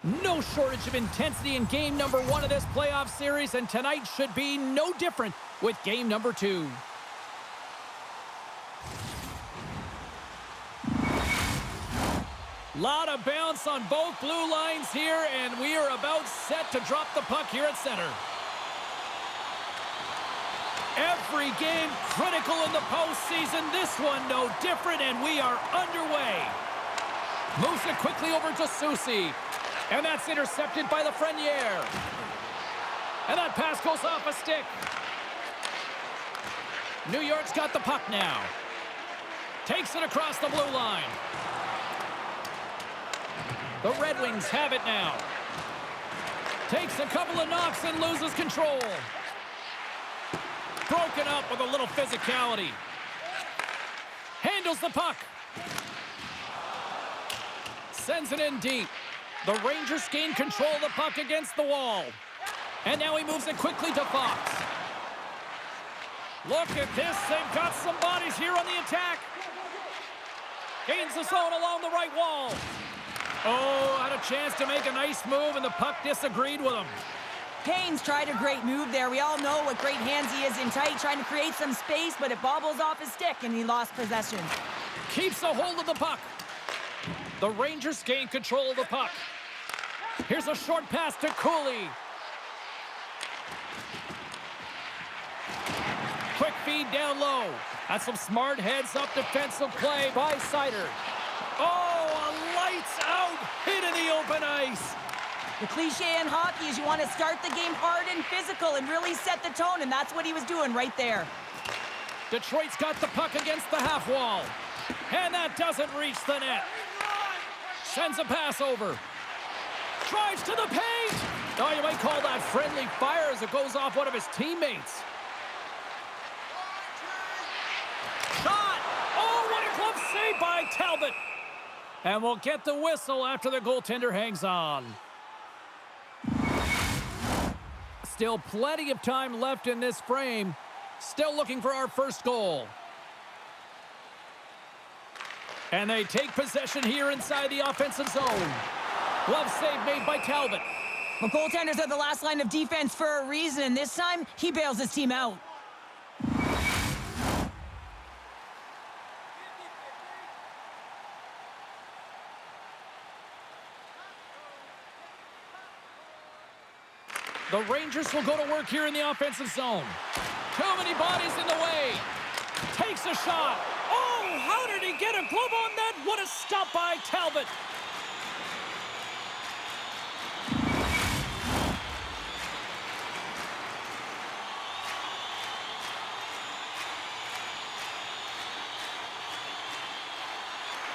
No shortage of intensity in game number 1 of this playoff series, and tonight should be no different with game number 2. Lot of bounce on both blue lines here, and we are about set to drop the puck here at center. Every game critical in the postseason. This one no different, and we are underway. Moves it quickly over to Soucy. And that's intercepted by Lafreniere. And that pass goes off a stick. New York's got the puck now. Takes it across the blue line. The Red Wings have it now. Takes a couple of knocks and loses control. Broken up with a little physicality. Handles the puck. Sends it in deep. The Rangers gain control of the puck against the wall. And now he moves it quickly to Fox. Look at this. They've got some bodies here on the attack. Gains the zone along the right wall. Oh, had a chance to make a nice move, and the puck disagreed with him. Haynes tried a great move there. We all know what great hands he is in tight, trying to create some space, but it bobbles off his stick, and he lost possession. Keeps a hold of the puck. The Rangers gain control of the puck. Here's a short pass to Cooley. Quick feed down low. That's some smart heads-up defensive play by Seider. Oh, a lights-out hit in the open ice. The cliche in hockey is you want to start the game hard and physical and really set the tone, and that's what he was doing right there. Detroit's got the puck against the half wall. And that doesn't reach the net. Sends a pass over. Drives to the paint. Oh, you might call that friendly fire as it goes off one of his teammates. Shot. Oh, what a glove save by Talbot. And we'll get the whistle after the goaltender hangs on. Still plenty of time left in this frame. Still looking for our first goal. And they take possession here inside the offensive zone. Glove save made by Talbot. Well, goaltenders are the last line of defense for a reason, and this time, he bails his team out. The Rangers will go to work here in the offensive zone. Too many bodies in the way. Takes a shot. Oh, how did he get a glove on that? What a stop by Talbot.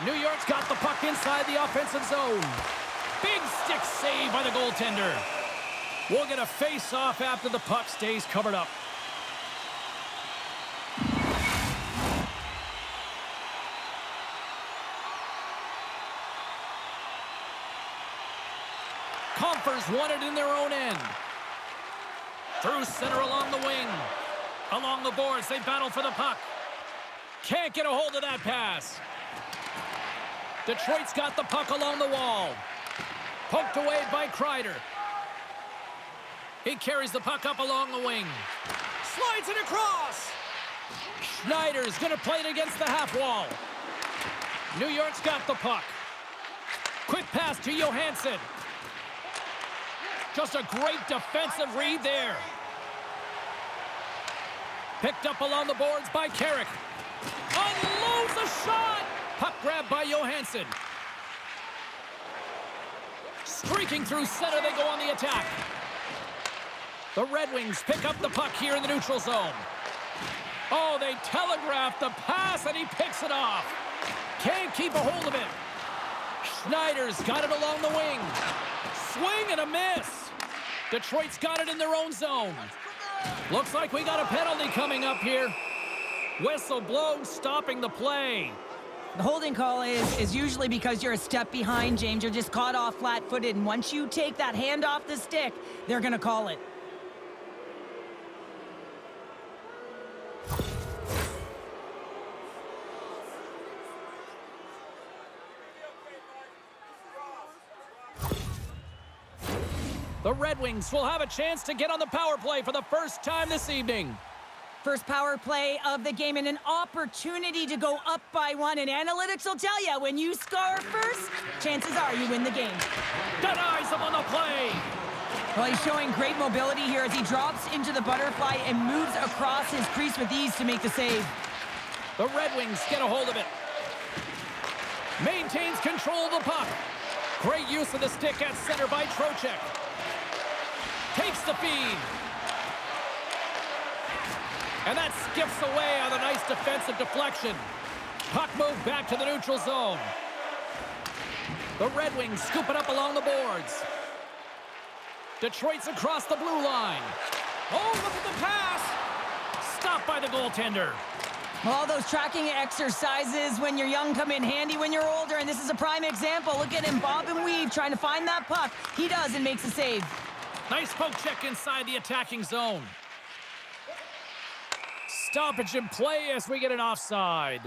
New York's got the puck inside the offensive zone. Big stick save by the goaltender. We'll get a face-off after the puck stays covered up. Compher's won it in their own end. Through center along the wing. Along the boards, they battle for the puck. Can't get a hold of that pass. Detroit's got the puck along the wall. Poked away by Kreider. He carries the puck up along the wing. Slides it across. Schneider's going to play it against the half wall. New York's got the puck. Quick pass to Johansson. Just a great defensive read there. Picked up along the boards by Carrick. Unloads the shot. Puck grabbed by Johansson. Streaking through center, they go on the attack. The Red Wings pick up the puck here in the neutral zone. Oh, they telegraph the pass, and he picks it off. Can't keep a hold of it. Schneider's got it along the wing. Swing and a miss. Detroit's got it in their own zone. Looks like we got a penalty coming up here. Whistle blown, stopping the play. The holding call is usually because you're a step behind, James. You're just caught off flat-footed, and once you take that hand off the stick, they're going to call it. The Red Wings will have a chance to get on the power play for the first time this evening. First power play of the game and an opportunity to go up by one. And analytics will tell you, when you score first, chances are you win the game. Denies him on the play. Well, he's showing great mobility here as he drops into the butterfly and moves across his crease with ease to make the save. The Red Wings get a hold of it. Maintains control of the puck. Great use of the stick at center by Trocheck. Takes the feed. And that skips away on a nice defensive deflection. Puck moved back to the neutral zone. The Red Wings scoop it up along the boards. Detroit's across the blue line. Oh, look at the pass! Stopped by the goaltender. All those tracking exercises when you're young come in handy when you're older, and this is a prime example. Look at him bob and weave trying to find that puck. He does and makes a save. Nice poke check inside the attacking zone. Stoppage in play as we get an offside.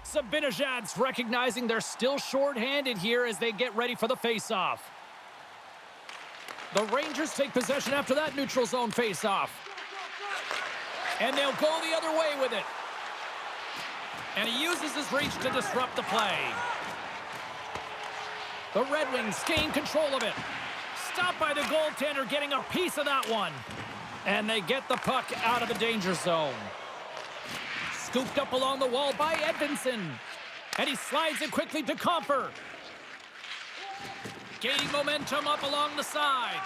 Zibanejad's recognizing they're still short-handed here as they get ready for the face-off. The Rangers take possession after that neutral zone face-off. And they'll go the other way with it. And he uses his reach to disrupt the play. The Red Wings gain control of it. Stopped by the goaltender, getting a piece of that one. And they get the puck out of the danger zone. Scooped up along the wall by Edvinsson. And he slides it quickly to Comper. Gaining momentum up along the side.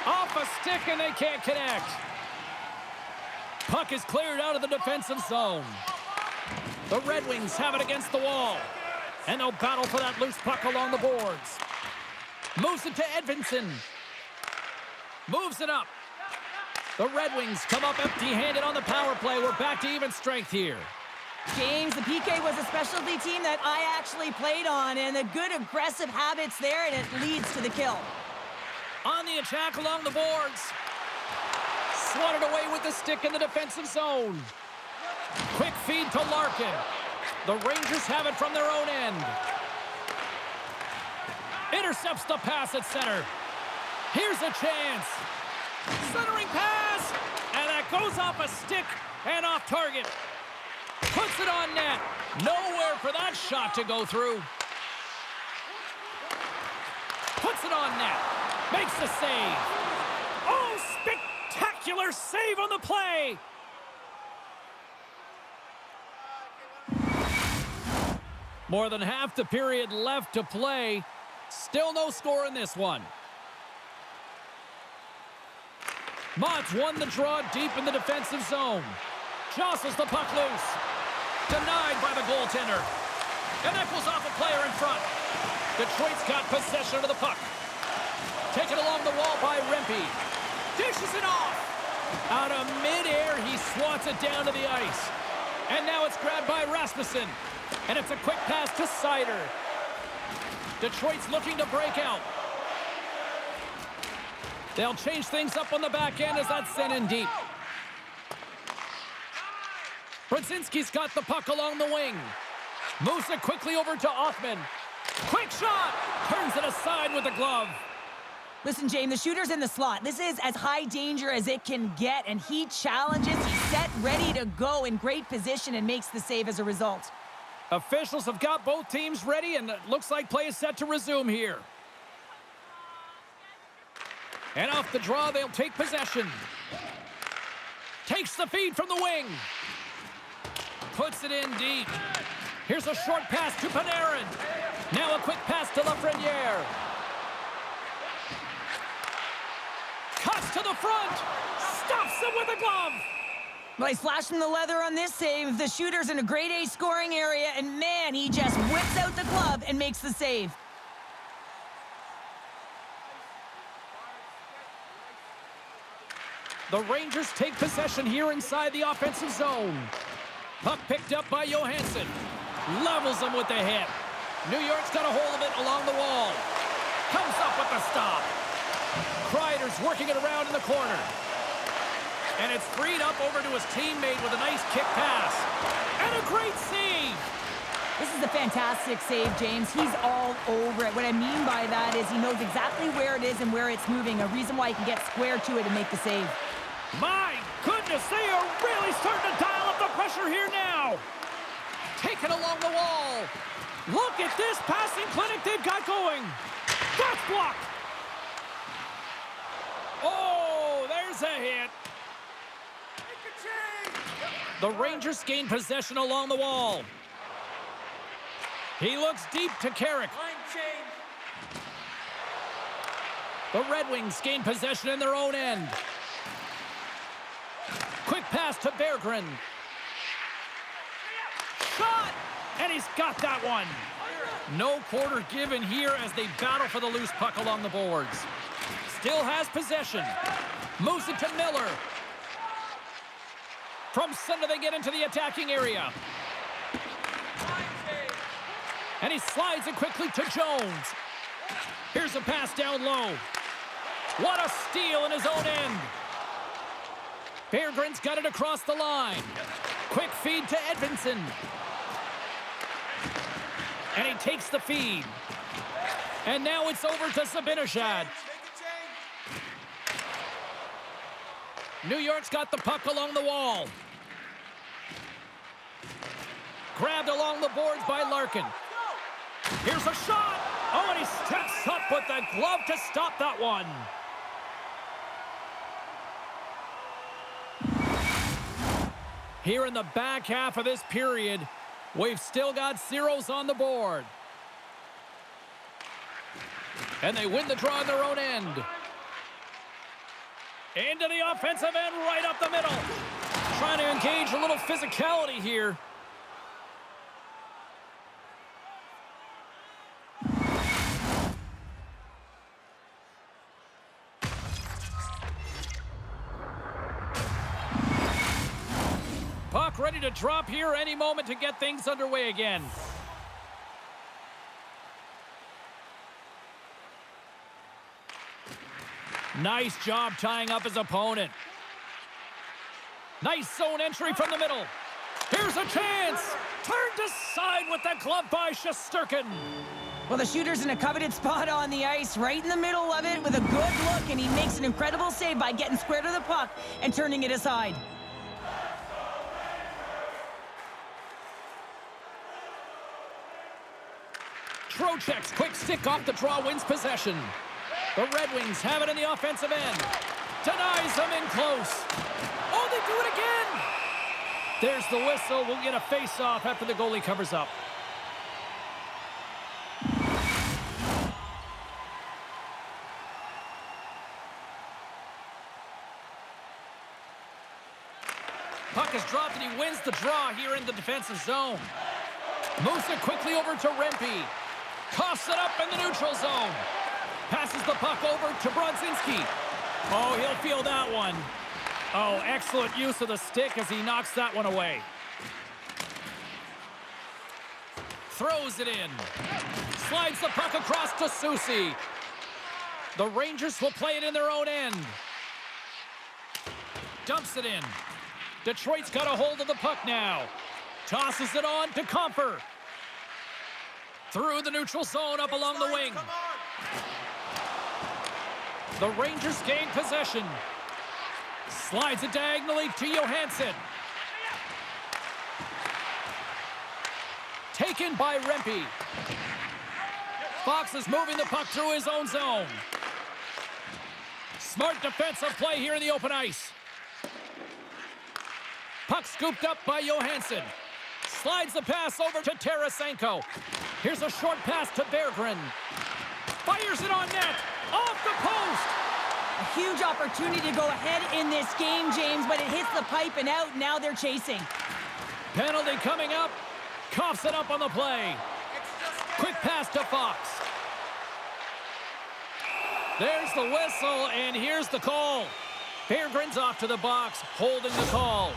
Off a stick and they can't connect. Puck is cleared out of the defensive zone. The Red Wings have it against the wall. And they'll battle for that loose puck along the boards. Moves it to Edvinsson. Moves it up. The Red Wings come up empty-handed on the power play. We're back to even strength here. James, the PK was a specialty team that I actually played on, and the good aggressive habits there, and it leads to the kill. On the attack along the boards. Swatted away with the stick in the defensive zone. Quick feed to Larkin. The Rangers have it from their own end. Intercepts the pass at center. Here's a chance. Centering pass. And that goes off a stick and off target. Puts it on net. Nowhere for that shot to go through. Puts it on net. Makes the save. Oh, spectacular save on the play. More than half the period left to play. Still no score in this one. Mott's won the draw deep in the defensive zone. Jostles the puck loose. Denied by the goaltender. And that goes off a player in front. Detroit's got possession of the puck. Taken along the wall by Rempe. Dishes it off. Out of midair, he swats it down to the ice. And now it's grabbed by Rasmussen. And it's a quick pass to Seider. Detroit's looking to break out. They'll change things up on the back end as that's sent in deep. Brzezinski's got the puck along the wing. Moves it quickly over to Offman. Quick shot! Turns it aside with the glove. Listen, James, the shooter's in the slot. This is as high danger as it can get, and he challenges. He's set, ready to go, in great position, and makes the save as a result. Officials have got both teams ready, and it looks like play is set to resume here. And off the draw, they'll take possession. Takes the feed from the wing. Puts it in deep. Here's a short pass to Panarin. Now a quick pass to Lafreniere. Cuts to the front. Stops him with a glove. Well, he's flashing the leather on this save. The shooter's in a grade A scoring area, and man, he just whips out the glove and makes the save. The Rangers take possession here inside the offensive zone. Puck picked up by Johansson. Levels him with the hit. New York's got a hold of it along the wall. Comes up with the stop. Kreider's working it around in the corner. And it's freed up over to his teammate with a nice kick pass. And a great save. This is a fantastic save, James. He's all over it. What I mean by that is he knows exactly where it is and where it's moving, a reason why he can get square to it and make the save. My goodness, they are really starting to dial up the pressure here now. Taken along the wall. Look at this passing clinic they've got going. That's blocked. Oh, there's a hit. The Rangers gain possession along the wall. He looks deep to Carrick. The Red Wings gain possession in their own end. Quick pass to Berggren. Shot! And he's got that one. No quarter given here as they battle for the loose puck along the boards. Still has possession. Moves it to Miller. From center they get into the attacking area. And he slides it quickly to Jones. Here's a pass down low. What a steal in his own end. Berggren's got it across the line. Quick feed to Edvinsson. And he takes the feed. And now it's over to Zibanejad. New York's got the puck along the wall. Grabbed along the boards by Larkin. Here's a shot. Oh, and he steps up with the glove to stop that one. Here in the back half of this period, we've still got zeros on the board. And they win the draw in their own end. Into the offensive end, right up the middle. Trying to engage a little physicality here. Puck ready to drop here any moment to get things underway again. Nice job tying up his opponent. Nice zone entry from the middle. Here's a chance. Turned aside with the glove by Shesterkin. Well, the shooter's in a coveted spot on the ice, right in the middle of it with a good look, and he makes an incredible save by getting square to the puck and turning it aside. Trocheck's quick stick off the draw wins possession. The Red Wings have it in the offensive end. Denies them in close. Oh, they do it again. There's the whistle. We'll get a face-off after the goalie covers up. Puck is dropped and he wins the draw here in the defensive zone. Moves it quickly over to Rempe. Toss it up in the neutral zone. Passes the puck over to Brodzinski. Oh, he'll feel that one. Oh, excellent use of the stick as he knocks that one away. Throws it in. Slides the puck across to Soucy. The Rangers will play it in their own end. Dumps it in. Detroit's got a hold of the puck now. Tosses it on to Comfer. Through the neutral zone up along the wing. The Rangers gain possession. Slides it diagonally to Johansson. Taken by Rempe. Fox is moving the puck through his own zone. Smart defensive play here in the open ice. Puck scooped up by Johansson. Slides the pass over to Tarasenko. Here's a short pass to Berggren. Fires it on net. Off the post. A huge opportunity to go ahead in this game, James, but it hits the pipe and out. Now they're chasing. Penalty coming up. Coughs it up on the play. Quick pass to Fox. There's the whistle, and here's the call. Berggren's off to the box, holding the call.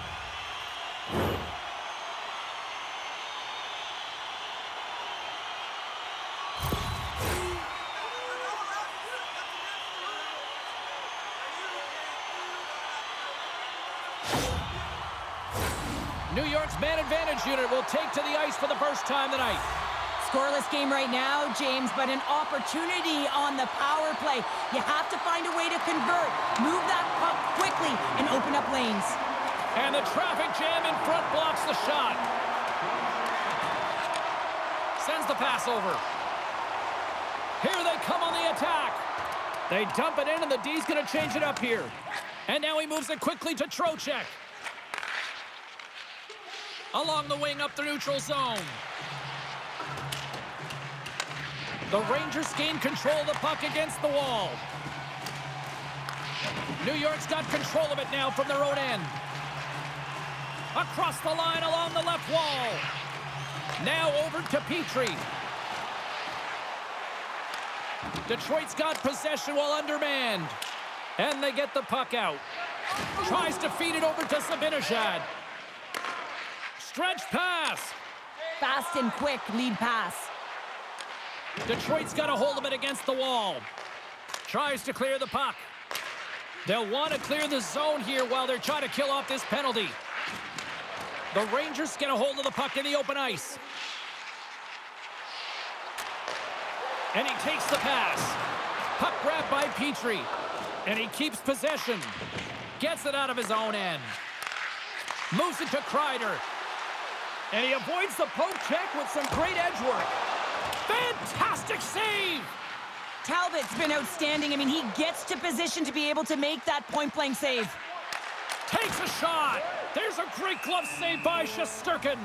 New York's man advantage unit will take to the ice for the first time tonight. Scoreless game right now, James, but an opportunity on the power play. You have to find a way to convert. Move that puck quickly and open up lanes. And the traffic jam in front blocks the shot. Sends the pass over. Here they come on the attack. They dump it in, and the D's going to change it up here. And now he moves it quickly to Trocheck. Along the wing up the neutral zone. The Rangers gain control of the puck against the wall. New York's got control of it now from their own end. Across the line along the left wall. Now over to Petrie. Detroit's got possession while undermanned. And they get the puck out. Tries to feed it over to Zibanejad. Stretch pass. Fast and quick lead pass. Detroit's got a hold of it against the wall. Tries to clear the puck. They'll want to clear the zone here while they're trying to kill off this penalty. The Rangers get a hold of the puck in the open ice. And he takes the pass. Puck grabbed by Petrie. And he keeps possession. Gets it out of his own end. Moves it to Kreider. And he avoids the poke check with some great edge work. Fantastic save! Talbot's been outstanding. I mean, he gets to position to be able to make that point-blank save. Takes a shot. There's a great glove save by Shesterkin.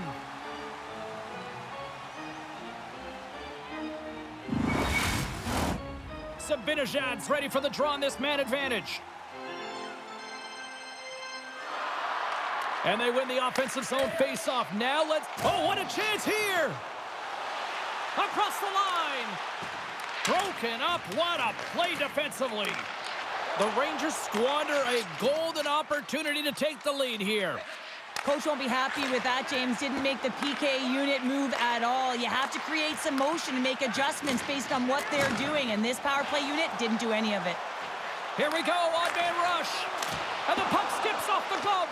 Zibanejad's ready for the draw on this man advantage. And they win the offensive zone face-off. Now let's... Oh, what a chance here! Across the line! Broken up. What a play defensively. The Rangers squander a golden opportunity to take the lead here. Coach won't be happy with that, James. Didn't make the PK unit move at all. You have to create some motion and make adjustments based on what they're doing, and this power play unit didn't do any of it. Here we go, on-man rush. And the puck skips off the glove.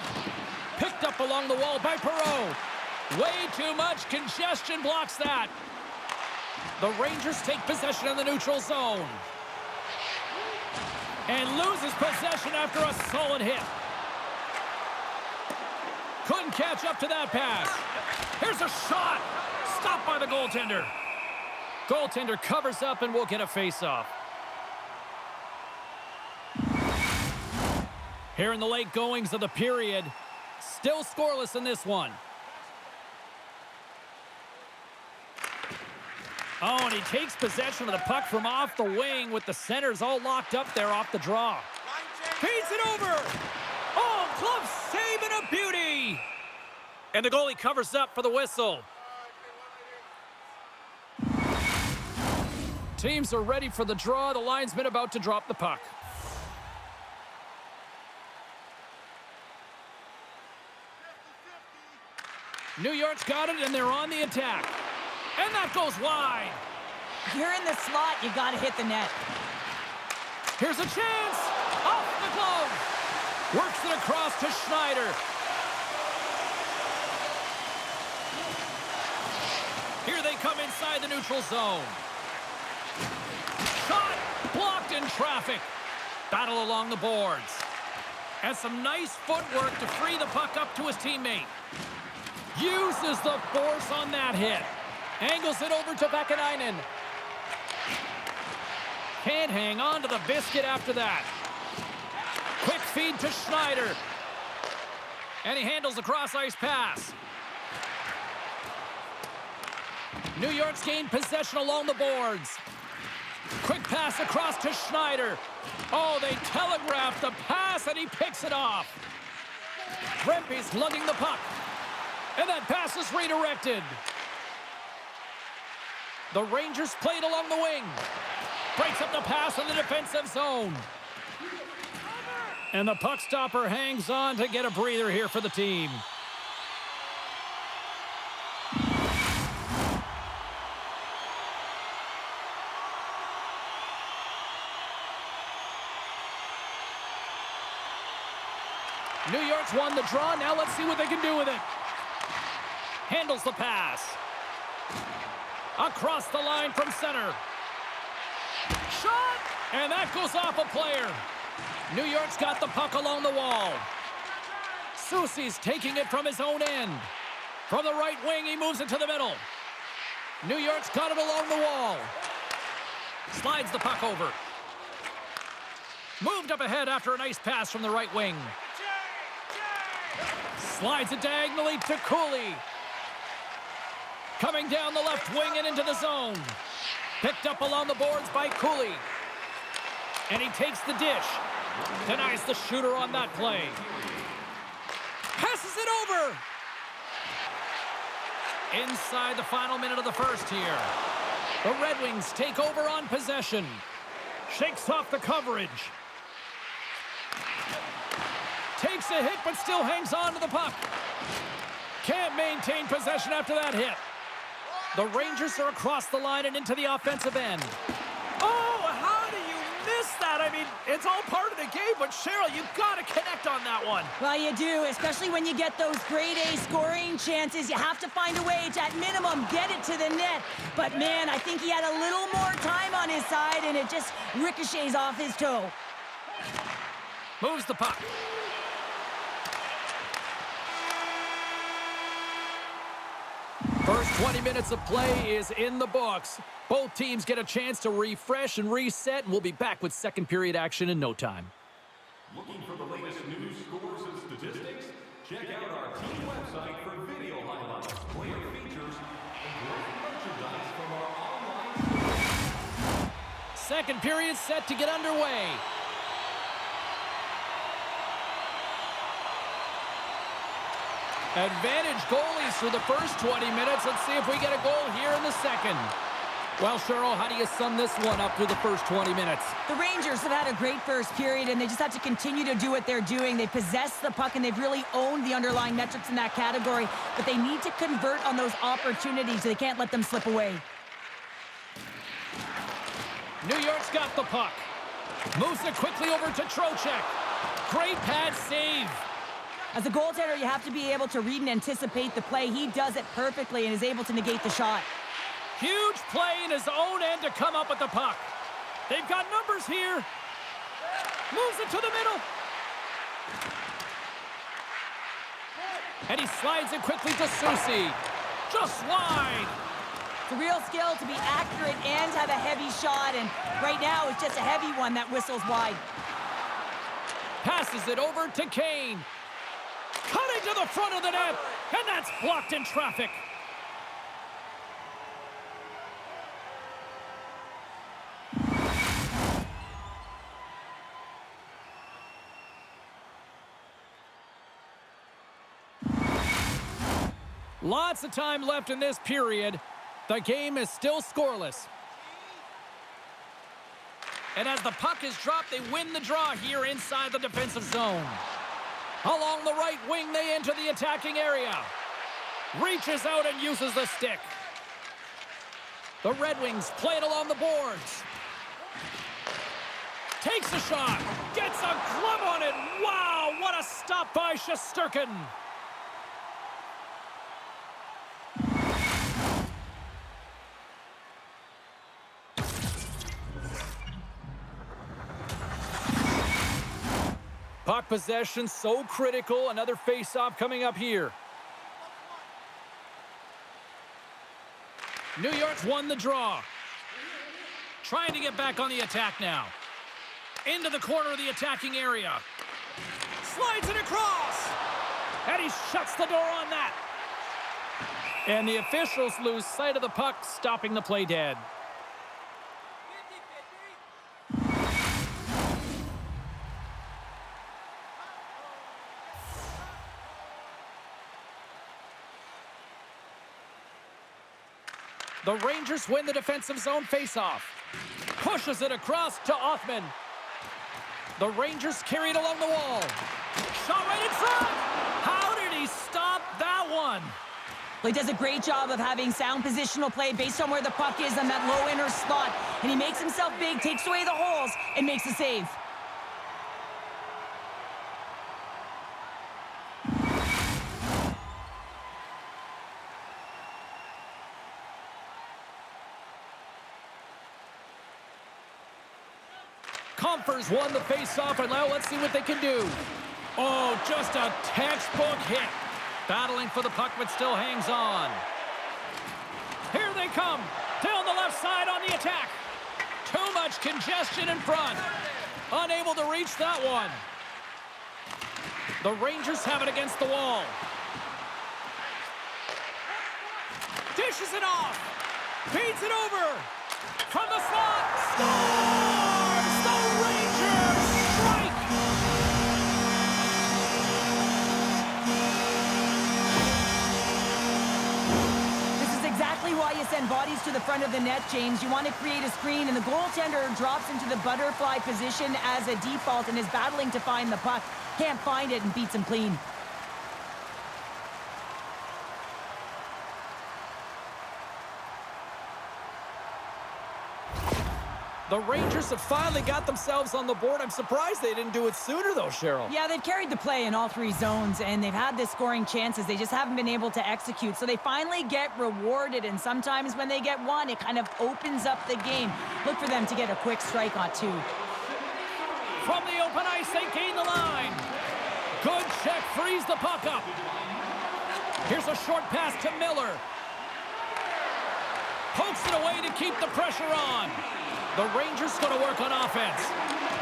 Picked up along the wall by Perreault. Way too much congestion blocks that. The Rangers take possession in the neutral zone. And loses possession after a solid hit. Couldn't catch up to that pass. Here's a shot. Stopped by the goaltender. Goaltender covers up and will get a face-off. Here in the late goings of the period. Still scoreless in this one. Oh, and he takes possession of the puck from off the wing with the centers all locked up there off the draw. Feeds it over. Oh, glove save and a beauty. And the goalie covers up for the whistle. Teams are ready for the draw. The linesman about to drop the puck. New York's got it, and they're on the attack. And that goes wide. If you're in the slot, you got to hit the net. Here's a chance. Off the glove. Works it across to Schneider. Here they come inside the neutral zone. Shot blocked in traffic. Battle along the boards. And some nice footwork to free the puck up to his teammate. Uses the force on that hit. Angles it over to Vakanainen. Can't hang on to the biscuit after that. Quick feed to Schneider. And he handles the cross-ice pass. New York's gained possession along the boards. Quick pass across to Schneider. Oh, they telegraphed the pass, and he picks it off. Rempe's lugging the puck. And that pass is redirected. The Rangers played along the wing. Breaks up the pass in the defensive zone. And the puck stopper hangs on to get a breather here for the team. New York's won the draw. Now let's see what they can do with it. Handles the pass. Across the line from center. Shot! And that goes off a player. New York's got the puck along the wall. Soucy's taking it from his own end. From the right wing, he moves it to the middle. New York's got it along the wall. Slides the puck over. Moved up ahead after a nice pass from the right wing. Slides it diagonally to Cooley. Coming down the left wing and into the zone. Picked up along the boards by Cooley. And he takes the dish. Denies the shooter on that play. Passes it over. Inside the final minute of the first here. The Red Wings take over on possession. Shakes off the coverage. Takes a hit, but still hangs on to the puck. Can't maintain possession after that hit. The Rangers are across the line and into the offensive end. Oh, how do you miss that? I mean, it's all part of the game, but Cheryl, you've got to connect on that one. Well, you do, especially when you get those grade A scoring chances. You have to find a way to, at minimum, get it to the net. But, man, I think he had a little more time on his side, and it just ricochets off his toe. Moves the puck. First 20 minutes of play is in the books. Both teams get a chance to refresh and reset, and we'll be back with second period action in no time. Looking for the latest news, scores, and statistics? Check out our team website for video highlights, player features, and great merchandise from our online. Second period set to get underway. Advantage goalies for the first 20 minutes. Let's see if we get a goal here in the second. Well, Cheryl, how do you sum this one up through the first 20 minutes? The Rangers have had a great first period, and they just have to continue to do what they're doing. They possess the puck, and they've really owned the underlying metrics in that category, but they need to convert on those opportunities. They can't let them slip away. New York's got the puck. Moves it quickly over to Trocheck. Great pad save. As a goaltender, you have to be able to read and anticipate the play. He does it perfectly and is able to negate the shot. Huge play in his own end to come up with the puck. They've got numbers here. Moves it to the middle. And he slides it quickly to Soucy. Just wide. It's a real skill to be accurate and have a heavy shot, and right now it's just a heavy one that whistles wide. Passes it over to Kane. Cutting to the front of the net, and that's blocked in traffic. Lots of time left in this period. The game is still scoreless. And as the puck is dropped, they win the draw here inside the defensive zone. Along the right wing, they enter the attacking area. Reaches out and uses the stick. The Red Wings play it along the boards. Takes a shot. Gets a glove on it. Wow, what a stop by Shesterkin. Puck possession so critical. Another face-off coming up here. New York's won the draw. Trying to get back on the attack now. Into the corner of the attacking area. Slides it across. And he shuts the door on that. And the officials lose sight of the puck, stopping the play dead. The Rangers win the defensive zone faceoff. Pushes it across to Othman. The Rangers carry it along the wall. Shot right in front. How did he stop that one? Well, he does a great job of having sound positional play based on where the puck is on that low inner slot. And he makes himself big, takes away the holes, and makes a save. Gompers won the face-off, and now let's see what they can do. Oh, just a textbook hit. Battling for the puck, but still hangs on. Here they come. Down the left side on the attack. Too much congestion in front. Unable to reach that one. The Rangers have it against the wall. Dishes it off. Feeds it over. From the slot. Scores! The Rangers strike! This is exactly why you send bodies to the front of the net, James. You want to create a screen, and the goaltender drops into the butterfly position as a default and is battling to find the puck. Can't find it and beats him clean. The Rangers have finally got themselves on the board. I'm surprised they didn't do it sooner, though, Cheryl. Yeah, they've carried the play in all three zones, and they've had the scoring chances. They just haven't been able to execute. So they finally get rewarded, and sometimes when they get one, it kind of opens up the game. Look for them to get a quick strike on two. From the open ice, they gain the line. Good check, frees the puck up. Here's a short pass to Miller. Pokes it away to keep the pressure on. The Rangers going to work on offense.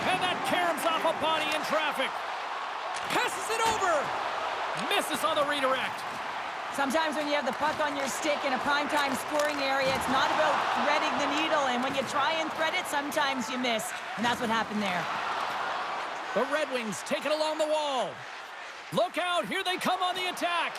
And that caroms off a body in traffic. Passes it over. Misses on the redirect. Sometimes when you have the puck on your stick in a primetime scoring area, it's not about threading the needle. And when you try and thread it, sometimes you miss. And that's what happened there. The Red Wings take it along the wall. Look out. Here they come on the attack.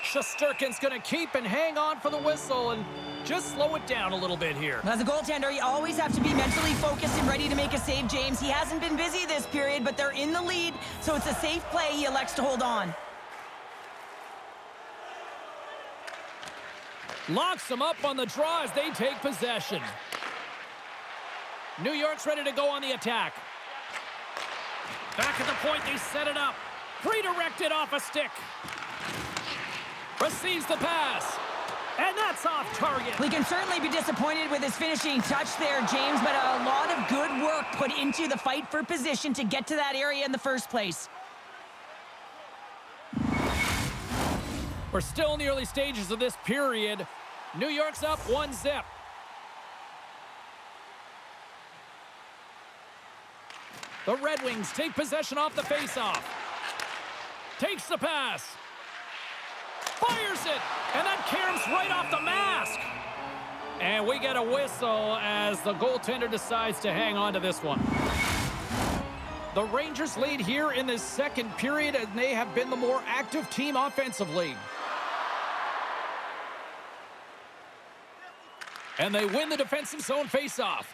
Shesterkin's going to keep and hang on for the whistle and just slow it down a little bit here. As a goaltender, you always have to be mentally focused and ready to make a save, James. He hasn't been busy this period, but they're in the lead, so it's a safe play. He elects to hold on. Locks them up on the draw as they take possession. New York's ready to go on the attack. Back at the point, they set it up. Redirected off a stick. Receives the pass. And that's off target. We can certainly be disappointed with his finishing touch there, James, but a lot of good work put into the fight for position to get to that area in the first place. We're still in the early stages of this period. New York's up 1-0. The Red Wings take possession off the faceoff. Takes the pass. Fires it, and that caroms right off the mask. And we get a whistle as the goaltender decides to hang on to this one. The Rangers lead here in this second period, and they have been the more active team offensively. And they win the defensive zone faceoff.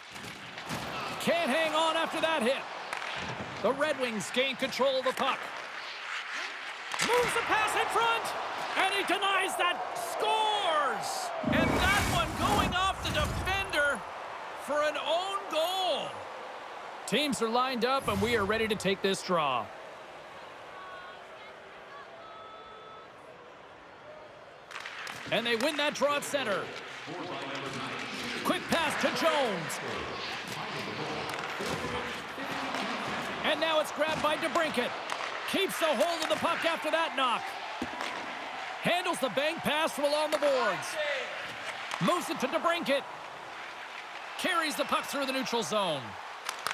Can't hang on after that hit. The Red Wings gain control of the puck. Moves the pass in front. And he denies that. Scores! And that one going off the defender for an own goal. Teams are lined up, and we are ready to take this draw. And they win that draw at center. Quick pass to Jones. And now it's grabbed by DeBrincat. Keeps the hold of the puck after that knock. Handles the bank pass from along the boards. Moves it to DeBrincat. Carries the puck through the neutral zone.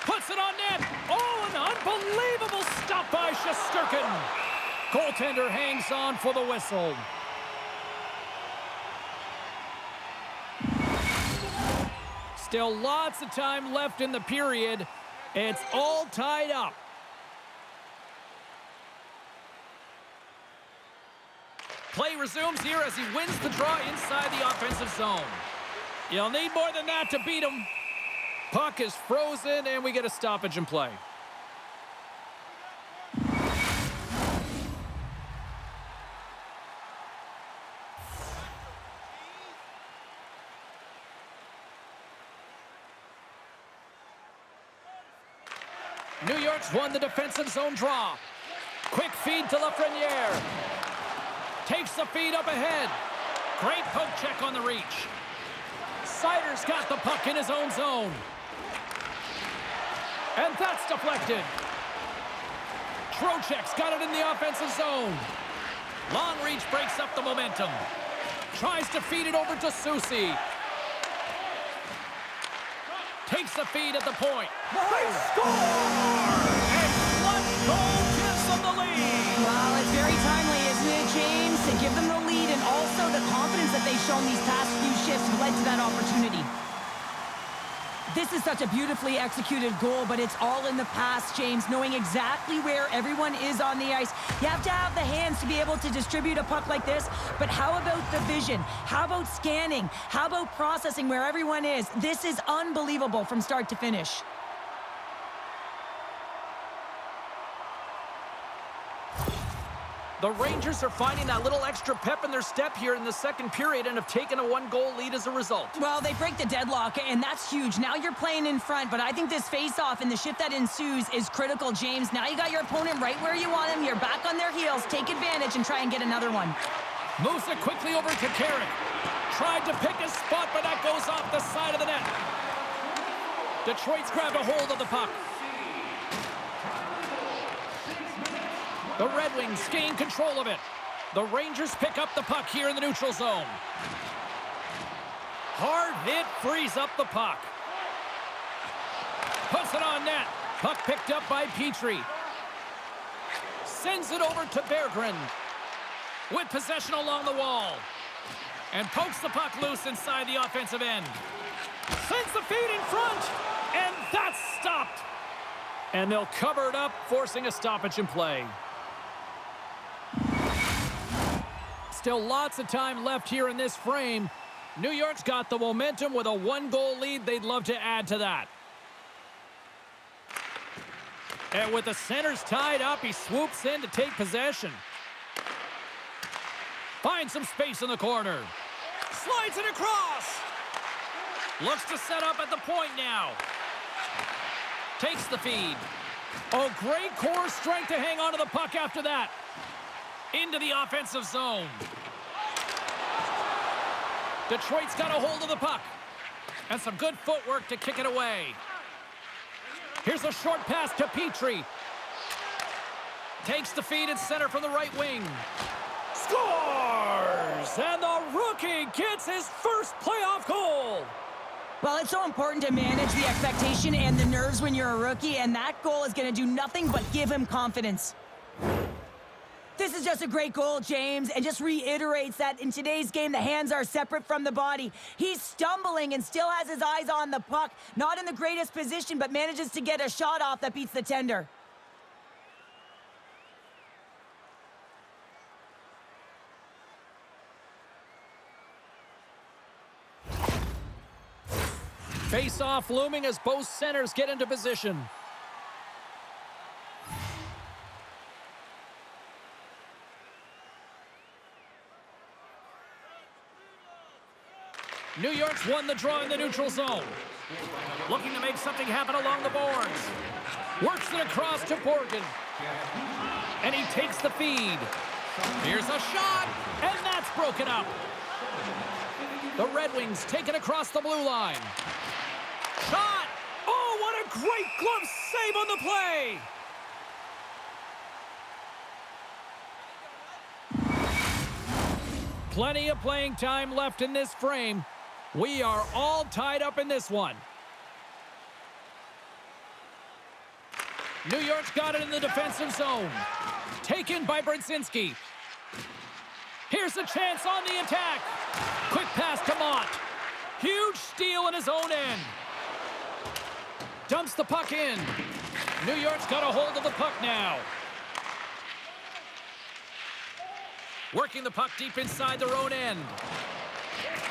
Puts it on net. Oh, an unbelievable stop by Shesterkin. Goaltender hangs on for the whistle. Still lots of time left in the period. It's all tied up. Play resumes here as he wins the draw inside the offensive zone. You'll need more than that to beat him. Puck is frozen, and we get a stoppage in play. New York's won the defensive zone draw. Quick feed to Lafreniere. Takes the feed up ahead. Great poke check on the reach. Sider's got the puck in his own zone. And that's deflected. Trocheck's got it in the offensive zone. Long reach breaks up the momentum. Tries to feed it over to Susie. Takes the feed at the point. They score! And clutch goal gives them the lead. Well, it's very timely, isn't it, James? To give them the lead and also the confidence that they've shown these past few shifts led to that opportunity. This is such a beautifully executed goal, but it's all in the pass, James, knowing exactly where everyone is on the ice. You have to have the hands to be able to distribute a puck like this, but how about the vision? How about scanning? How about processing where everyone is? This is unbelievable from start to finish. The Rangers are finding that little extra pep in their step here in the second period and have taken a one-goal lead as a result. Well, they break the deadlock, and that's huge. Now you're playing in front, but I think this face-off and the shift that ensues is critical, James. Now you got your opponent right where you want him. You're back on their heels. Take advantage and try and get another one. Moves it quickly over to Carrick. Tried to pick his spot, but that goes off the side of the net. Detroit's grabbed a hold of the puck. The Red Wings gain control of it. The Rangers pick up the puck here in the neutral zone. Hard hit frees up the puck. Puts it on net. Puck picked up by Petrie. Sends it over to Berggren. With possession along the wall. And pokes the puck loose inside the offensive end. Sends the feed in front. And that's stopped. And they'll cover it up, forcing a stoppage in play. Still lots of time left here in this frame. New York's got the momentum with a one-goal lead. They'd love to add to that. And with the centers tied up, he swoops in to take possession. Finds some space in the corner. Slides it across. Looks to set up at the point now. Takes the feed. Oh, great core strength to hang on to the puck after that. Into the offensive zone. Detroit's got a hold of the puck. And some good footwork to kick it away. Here's a short pass to Petrie. Takes the feed in center from the right wing. Scores! And the rookie gets his first playoff goal. Well, it's so important to manage the expectation and the nerves when you're a rookie, and that goal is going to do nothing but give him confidence. This is just a great goal, James, and just reiterates that in today's game, the hands are separate from the body. He's stumbling and still has his eyes on the puck. Not in the greatest position, but manages to get a shot off that beats the tender. Face-off looming as both centers get into position. New York's won the draw in the neutral zone. Looking to make something happen along the boards. Works it across to Borgen. And he takes the feed. Here's a shot, and that's broken up. The Red Wings take it across the blue line. Shot! Oh, what a great glove save on the play! Plenty of playing time left in this frame. We are all tied up in this one. New York's got it in the defensive zone. Taken by Brzezinski. Here's a chance on the attack. Quick pass to Mott. Huge steal in his own end. Dumps the puck in. New York's got a hold of the puck now. Working the puck deep inside their own end.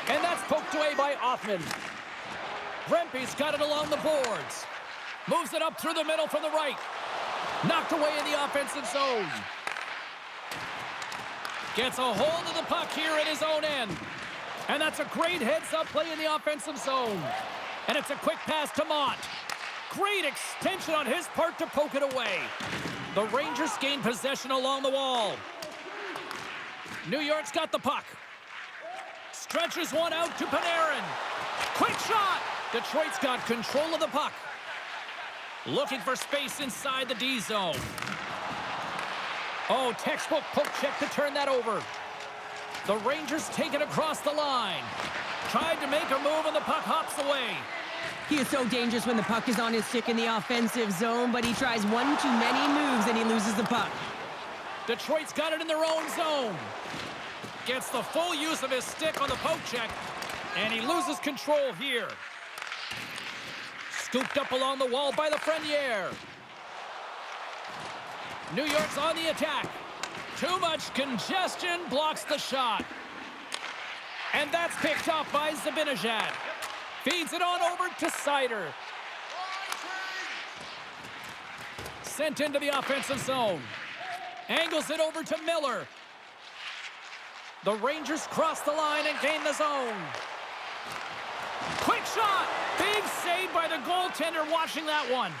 And that's poked away by Hoffman. Rempe's got it along the boards. Moves it up through the middle from the right. Knocked away in the offensive zone. Gets a hold of the puck here in his own end. And that's a great heads-up play in the offensive zone. And it's a quick pass to Mott. Great extension on his part to poke it away. The Rangers gain possession along the wall. New York's got the puck. Stretches one out to Panarin. Quick shot. Detroit's got control of the puck. Looking for space inside the D zone. Oh, textbook poke check to turn that over. The Rangers take it across the line. Tried to make a move and the puck hops away. He is so dangerous when the puck is on his stick in the offensive zone, but he tries one too many moves and he loses the puck. Detroit's got it in their own zone. Gets the full use of his stick on the poke check, and he loses control here. Scooped up along the wall by Lafreniere. New York's on the attack. Too much congestion blocks the shot. And that's picked up by Zibanejad. Feeds it on over to Seider. Sent into the offensive zone. Angles it over to Miller. The Rangers cross the line and gain the zone. Quick shot! Big save by the goaltender watching that one.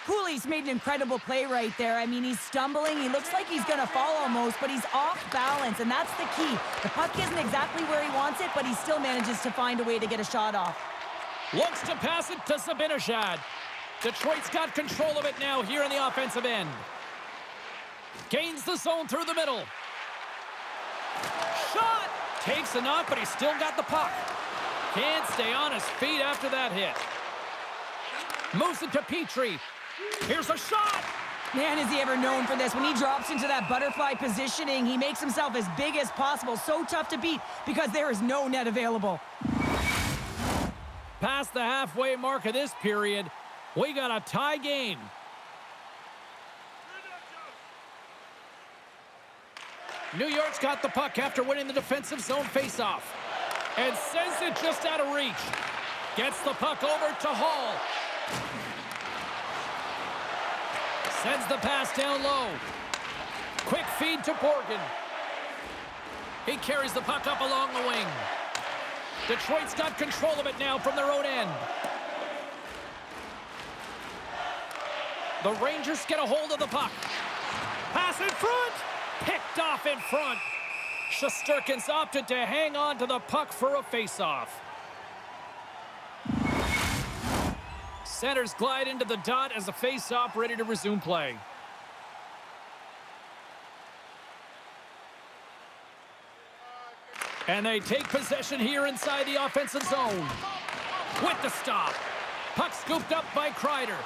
Cooley's made an incredible play right there. I mean, he's stumbling. He looks like he's going to fall almost, but he's off balance, and that's the key. The puck isn't exactly where he wants it, but he still manages to find a way to get a shot off. Looks to pass it to Zibanejad. Detroit's got control of it now here in the offensive end. Gains the zone through the middle. Shot! Takes a knock, but he's still got the puck. Can't stay on his feet after that hit. Moves it to Petrie. Here's a shot! Man, is he ever known for this. When he drops into that butterfly positioning, he makes himself as big as possible. So tough to beat because there is no net available. Past the halfway mark of this period, we got a tie game. New York's got the puck after winning the defensive zone faceoff. And sends it just out of reach. Gets the puck over to Hall. Sends the pass down low. Quick feed to Borgen. He carries the puck up along the wing. Detroit's got control of it now from their own end. The Rangers get a hold of the puck. Pass in front. Picked off in front. Shesterkin's opted to hang on to the puck for a faceoff. Centers glide into the dot as a faceoff ready to resume play. And they take possession here inside the offensive zone. With the stop. Puck scooped up by Kreider.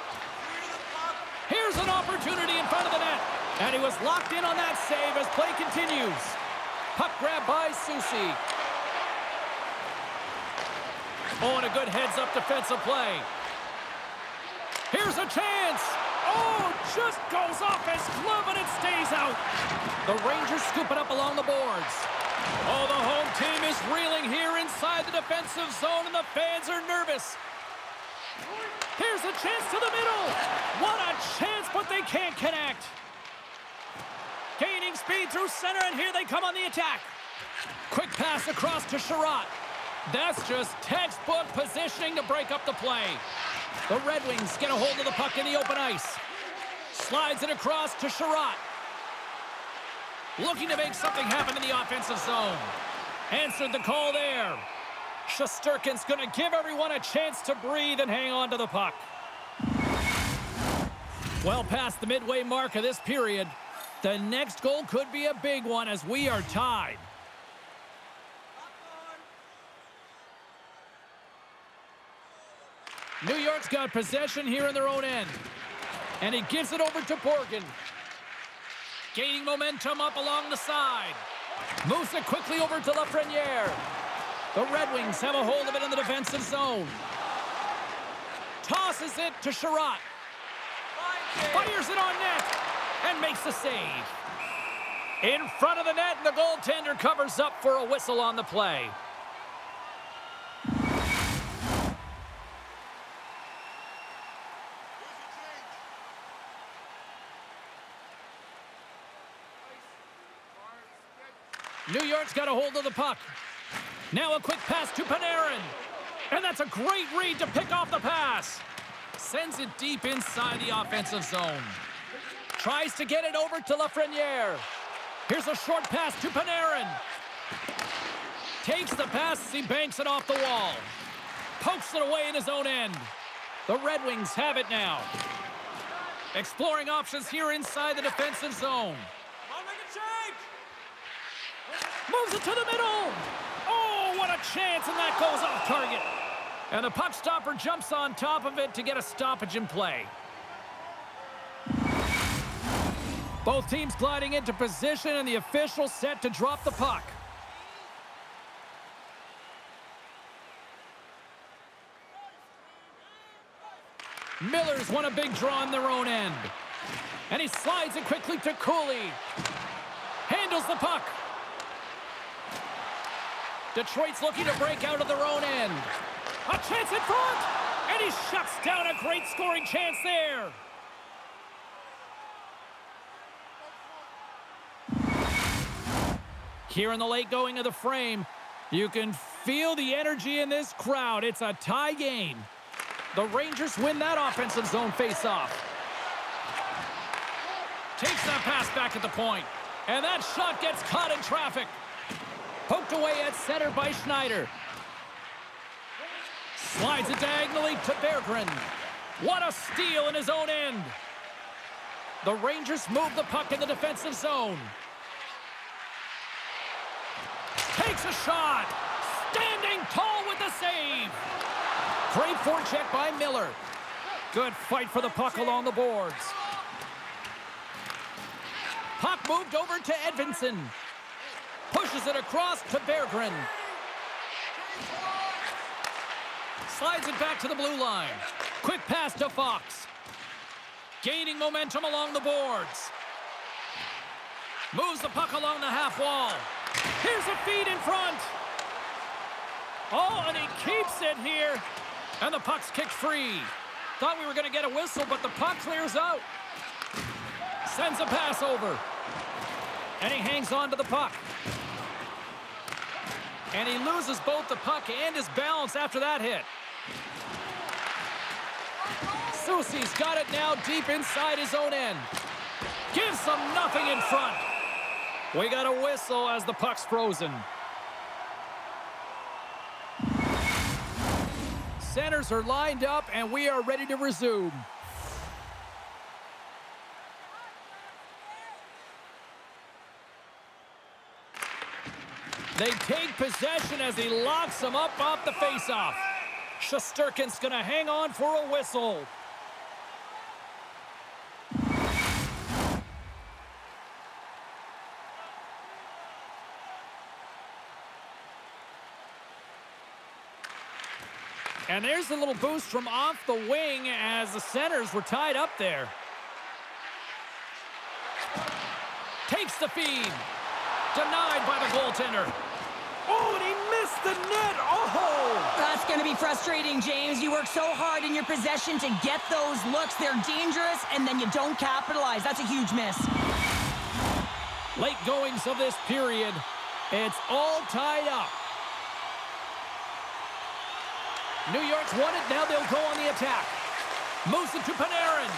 Here's an opportunity in front of the net. And he was locked in on that save as play continues. Puck grab by Soucy. Oh, and a good heads-up defensive play. Here's a chance. Oh, just goes off his glove and it stays out. The Rangers scoop it up along the boards. Oh, the home team is reeling here inside the defensive zone, and the fans are nervous. Here's a chance to the middle. What a chance, but they can't connect. Gaining speed through center, and here they come on the attack. Quick pass across to Sherratt. That's just textbook positioning to break up the play. The Red Wings get a hold of the puck in the open ice. Slides it across to Sherratt. Looking to make something happen in the offensive zone. Answered the call there. Shesterkin's going to give everyone a chance to breathe and hang on to the puck. Well past the midway mark of this period, the next goal could be a big one as we are tied. New York's got possession here in their own end. And he gives it over to Borgen. Gaining momentum up along the side. Moves it quickly over to Lafreniere. The Red Wings have a hold of it in the defensive zone. Tosses it to Sherratt. Fires it on net and makes the save. In front of the net, and the goaltender covers up for a whistle on the play. New York's got a hold of the puck. Now a quick pass to Panarin. And that's a great read to pick off the pass. Sends it deep inside the offensive zone. Tries to get it over to Lafreniere. Here's a short pass to Panarin. Takes the pass as he banks it off the wall. Pokes it away in his own end. The Red Wings have it now. Exploring options here inside the defensive zone. Moves it to the middle. Oh, what a chance, and that goes off target. And the puck stopper jumps on top of it to get a stoppage in play. Both teams gliding into position, and the official set to drop the puck. Miller's won a big draw on their own end. And he slides it quickly to Cooley. Handles the puck. Detroit's looking to break out of their own end. A chance in front! And he shuts down a great scoring chance there. Here in the late going of the frame, you can feel the energy in this crowd. It's a tie game. The Rangers win that offensive zone face-off. Takes that pass back at the point. And that shot gets caught in traffic. Poked away at center by Schneider. Slides it diagonally to Berggren. What a steal in his own end. The Rangers move the puck in the defensive zone. Takes a shot. Standing tall with the save. Great forecheck by Miller. Good fight for the puck along the boards. Puck moved over to Edvinsson. Pushes it across to Berggren. Slides it back to the blue line. Quick pass to Fox. Gaining momentum along the boards. Moves the puck along the half wall. Here's a feed in front. Oh, and he keeps it here. And the puck's kicked free. Thought we were going to get a whistle, but the puck clears out. Sends a pass over. And he hangs on to the puck. And he loses both the puck and his balance after that hit. Soucy's got it now deep inside his own end. Gives them nothing in front. We got a whistle as the puck's frozen. Centers are lined up, and we are ready to resume. They take possession as he locks them up off the faceoff. Shesterkin's going to hang on for a whistle. And there's a little boost from off the wing as the centers were tied up there. Takes the feed. Denied by the goaltender. Oh, and he missed the net. Oh! That's going to be frustrating, James. You work so hard in your possession to get those looks. They're dangerous, and then you don't capitalize. That's a huge miss. Late goings of this period. It's all tied up. New York's won it. Now they'll go on the attack. Moves it to Panarin.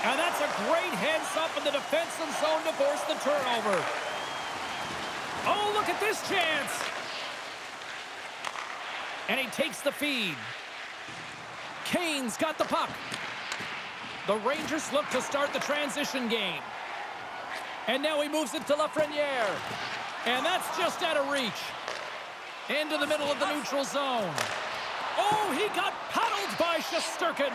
And that's a great heads-up in the defensive zone to force the turnover. Oh, look at this chance. And he takes the feed. Kane's got the puck. The Rangers look to start the transition game. And now he moves it to Lafreniere. And that's just out of reach. Into the middle of the neutral zone. Oh, he got paddled by Shesterkin.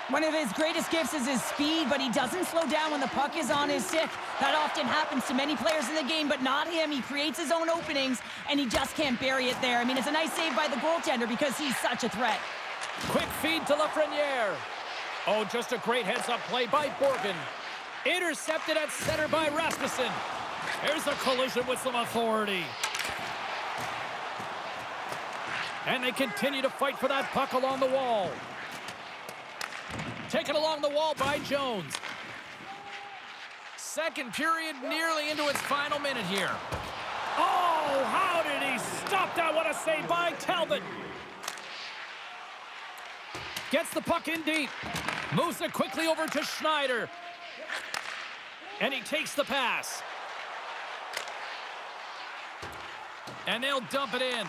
One of his greatest gifts is his speed, but he doesn't slow down when the puck is on his stick. That often happens to many players in the game, but not him. He creates his own openings, and he just can't bury it there. I mean, it's a nice save by the goaltender because he's such a threat. Quick feed to Lafreniere. Oh, just a great heads-up play by Borgen. Intercepted at center by Rasmussen. There's a collision with some authority. And they continue to fight for that puck along the wall. Taken along the wall by Jones. Second period nearly into its final minute here. Oh, how did he stop that? What a save by Talbot. Gets the puck in deep. Moves it quickly over to Schneider. And he takes the pass. And they'll dump it in.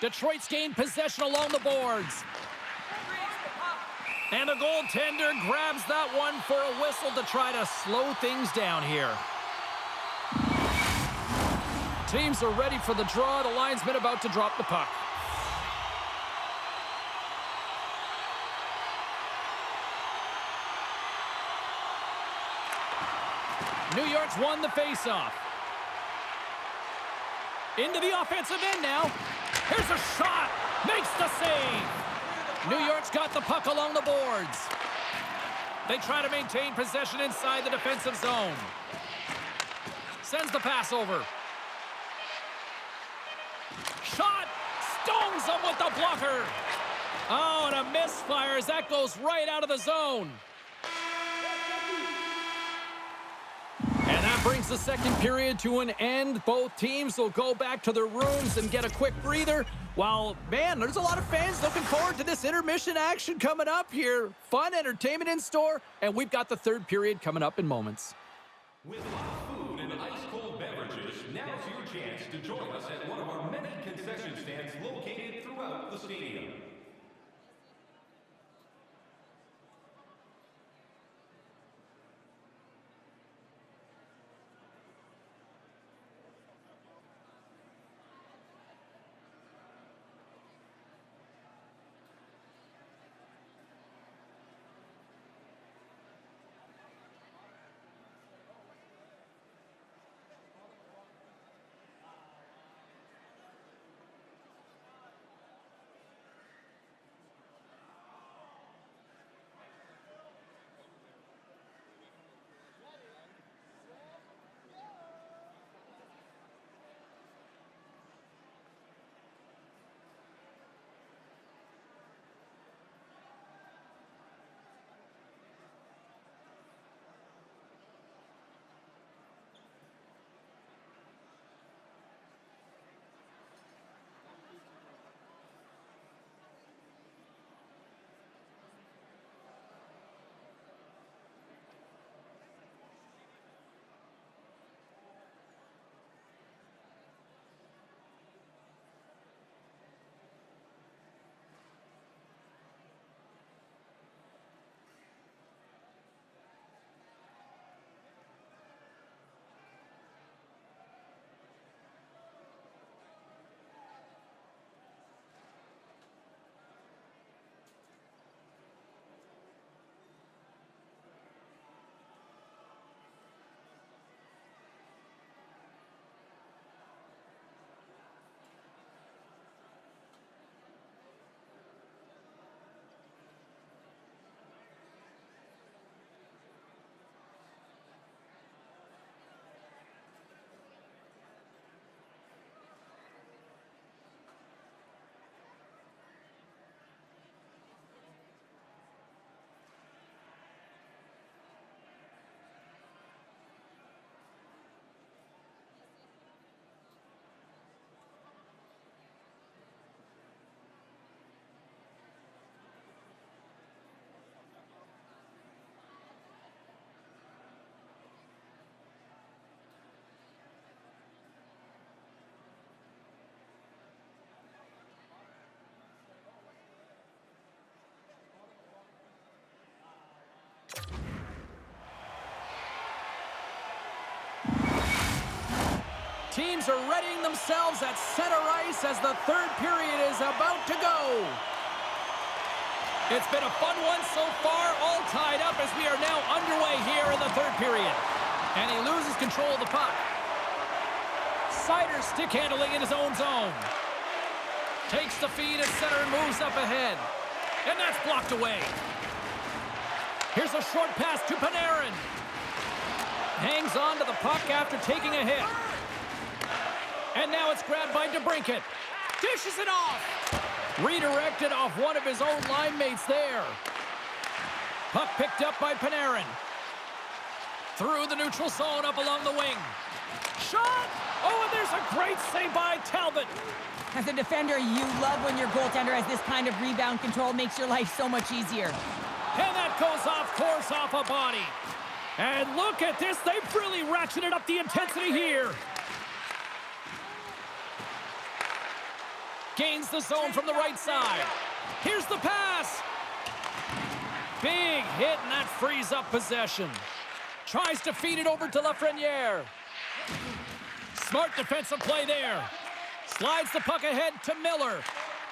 Detroit's gained possession along the boards. And the goaltender grabs that one for a whistle to try to slow things down here. Teams are ready for the draw. The linesman about to drop the puck. New York's won the faceoff. Into the offensive end now. Here's a shot. Makes the save. New York's got the puck along the boards. They try to maintain possession inside the defensive zone. Sends the pass over. Shot. Stones him with the blocker. Oh, and a misfire as that goes right out of the zone. And that brings the second period to an end. Both teams will go back to their rooms and get a quick breather. While, man, there's a lot of fans looking forward to this intermission action coming up here. Fun entertainment in store, and we've got the third period coming up in moments. With hot food and ice-cold beverages, now's your chance to join us at one of our many concession stands located throughout the stadium. Teams are readying themselves at center ice as the third period is about to go. It's been a fun one so far, all tied up as we are now underway here in the third period. And he loses control of the puck. Sider stick handling in his own zone. Takes the feed at center and moves up ahead. And that's blocked away. Here's a short pass to Panarin. Hangs on to the puck after taking a hit. And now it's grabbed by DeBrincat. Dishes it off. Redirected off one of his own line mates there. Puck picked up by Panarin. Through the neutral zone up along the wing. Shot! Oh, and there's a great save by Talbot. As a defender, you love when your goaltender has this kind of rebound control. Makes your life so much easier. And that goes off course off a body. And look at this. They've really ratcheted up the intensity here. Gains the zone from the right side. Here's the pass. Big hit, and that frees up possession. Tries to feed it over to Lafreniere. Smart defensive play there. Slides the puck ahead to Miller.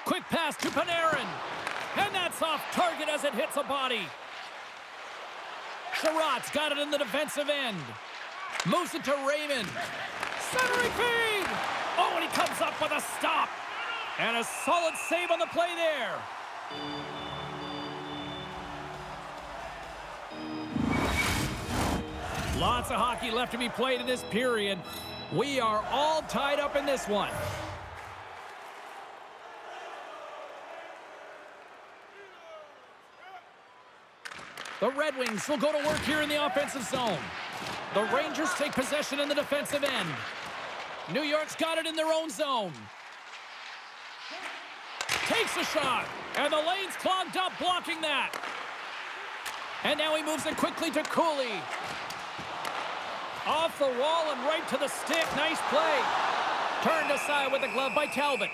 Quick pass to Panarin. And that's off target as it hits a body. Sherratt's got it in the defensive end. Moves it to Raymond. Centering feed! Oh, and he comes up with a stop. And a solid save on the play there. Lots of hockey left to be played in this period. We are all tied up in this one. The Red Wings will go to work here in the offensive zone. The Rangers take possession in the defensive end. New York's got it in their own zone. Takes a shot, and the lane's clogged up, blocking that. And now he moves it quickly to Cooley. Off the wall and right to the stick. Nice play. Turned aside with the glove by Talbot.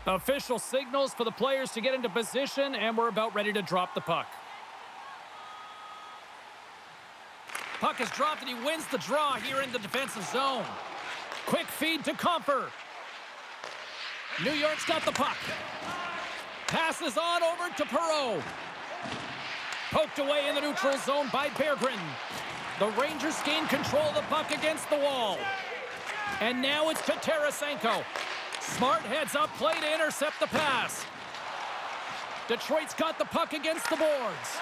Official signals for the players to get into position, and we're about ready to drop the puck. Puck is dropped, and he wins the draw here in the defensive zone. Quick feed to Comfer. New York's got the puck. Passes on over to Perreault. Poked away in the neutral zone by Berggren. The Rangers gain control of the puck against the wall. And now it's to Tarasenko. Smart heads up play to intercept the pass. Detroit's got the puck against the boards.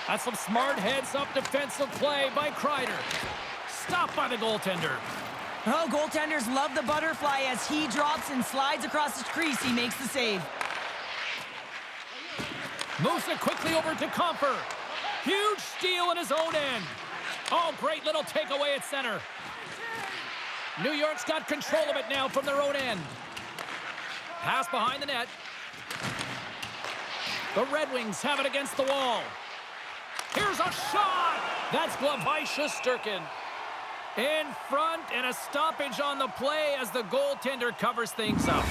That's some smart heads-up defensive play by Kreider. Stopped by the goaltender. Oh, goaltenders love the butterfly as he drops and slides across the crease. He makes the save. Moves it quickly over to Comfer. Huge steal in his own end. Oh, great little takeaway at center. New York's got control of it now from their own end. Pass behind the net. The Red Wings have it against the wall. Here's a shot! That's gloved by Shesterkin. In front, and a stoppage on the play as the goaltender covers things up.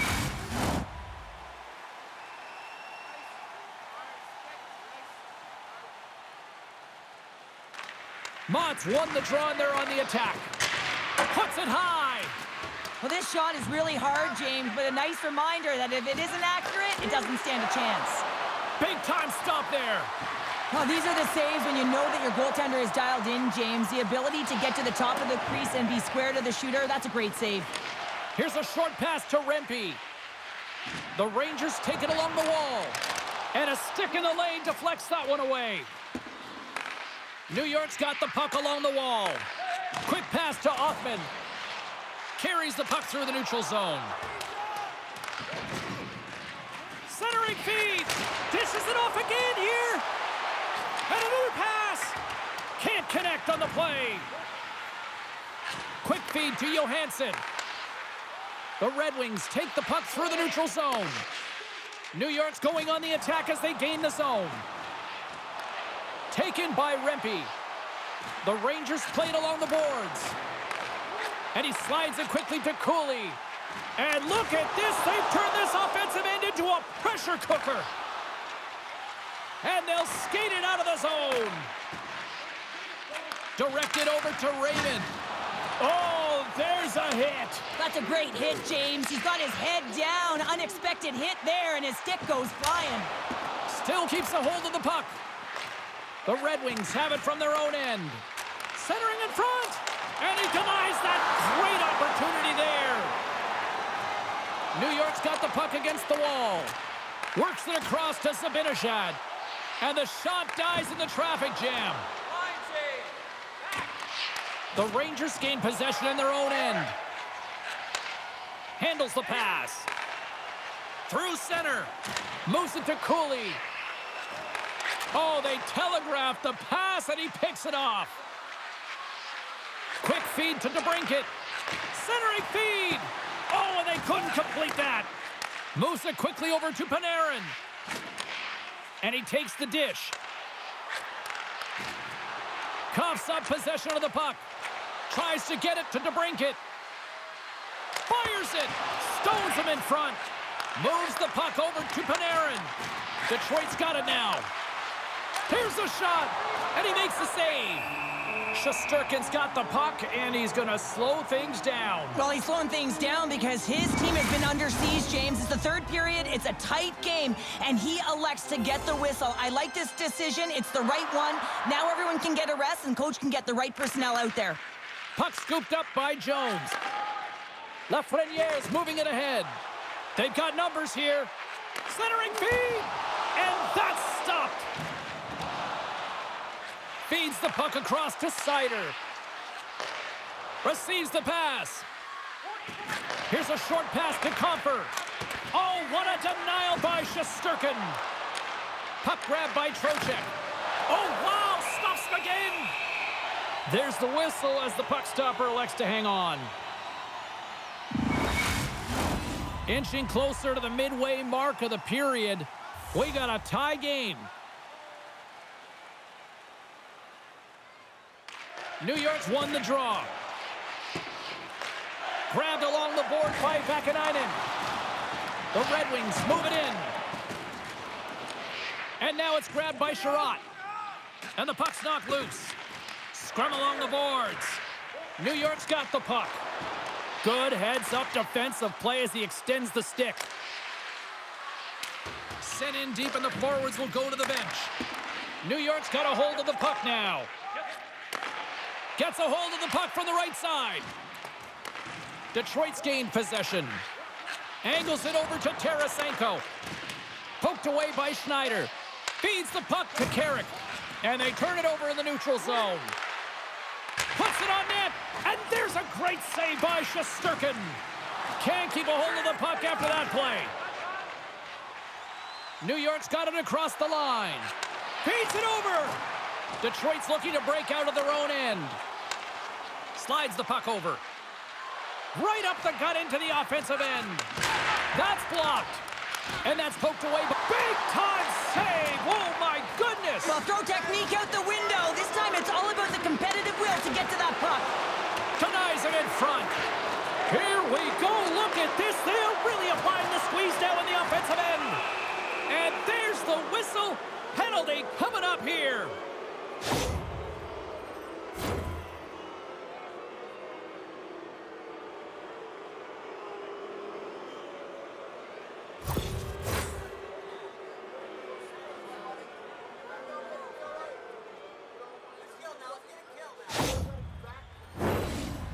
Mott's won the draw, and they're on the attack. Puts it high. Well, this shot is really hard, James, but a nice reminder that if it isn't accurate, it doesn't stand a chance. Big-time stop there. Well, these are the saves when you know that your goaltender is dialed in, James. The ability to get to the top of the crease and be square to the shooter, that's a great save. Here's a short pass to Rempe. The Rangers take it along the wall. And a stick in the lane deflects that one away. New York's got the puck along the wall. Quick pass to Hoffman. Carries the puck through the neutral zone. Centering feed. Dishes it off again here. And another pass. Can't connect on the play. Quick feed to Johansson. The Red Wings take the puck through the neutral zone. New York's going on the attack as they gain the zone. Taken by Rempe. The Rangers played along the boards. And he slides it quickly to Cooley. And look at this. They've turned this offensive end into a pressure cooker. And they'll skate it out of the zone. Directed over to Raymond. Oh, there's a hit. That's a great hit, James. He's got his head down. Unexpected hit there, and his stick goes flying. Still keeps a hold of the puck. The Red Wings have it from their own end. Centering in front. And he denies that great opportunity there. New York's got the puck against the wall. Works it across to Zibanejad. And the shot dies in the traffic jam. The Rangers gain possession in their own end. Handles the pass. Through center. Moves it to Cooley. Oh, they telegraphed the pass, and he picks it off. Quick feed to DeBrincat. Centering feed. Oh, and they couldn't complete that. Moves it quickly over to Panarin. And he takes the dish. Coughs up possession of the puck. Tries to get it to DeBrincat. Fires it. Stones him in front. Moves the puck over to Panarin. Detroit's got it now. Here's the shot, and he makes the save. Shesterkin's got the puck, and he's going to slow things down. Well, he's slowing things down because his team has been under siege, James. It's the third period. It's a tight game, and he elects to get the whistle. I like this decision. It's the right one. Now everyone can get a rest, and coach can get the right personnel out there. Puck scooped up by Jones. Lafreniere's moving it ahead. They've got numbers here. Centering feed, and that's stopped. Feeds the puck across to Sider. Receives the pass. Here's a short pass to Comfer. Oh, what a denial by Shesterkin. Puck grab by Trocheck. Oh, wow, stops him again. There's the whistle as the puck stopper elects to hang on. Inching closer to the midway mark of the period. We got a tie game. New York's won the draw. Grabbed along the board by Vakanainen. The Red Wings move it in. And now it's grabbed by Sherratt. And the puck's knocked loose. Scrum along the boards. New York's got the puck. Good heads-up defensive play as he extends the stick. Sent in deep, and the forwards will go to the bench. New York's got a hold of the puck now. Gets a hold of the puck from the right side. Detroit's gained possession. Angles it over to Tarasenko. Poked away by Schneider. Feeds the puck to Carrick. And they turn it over in the neutral zone. Puts it on net. And there's a great save by Shesterkin. Can't keep a hold of the puck after that play. New York's got it across the line. Feeds it over. Detroit's looking to break out of their own end. Slides the puck over. Right up the gut into the offensive end. That's blocked. And that's poked away. Big time save. Oh my goodness. Well, throw technique out the window. This time it's all about the competitive will to get to that puck. Denies it in front. Here we go. Look at this. They're really applying the squeeze down in the offensive end. And there's the whistle. Penalty coming up here.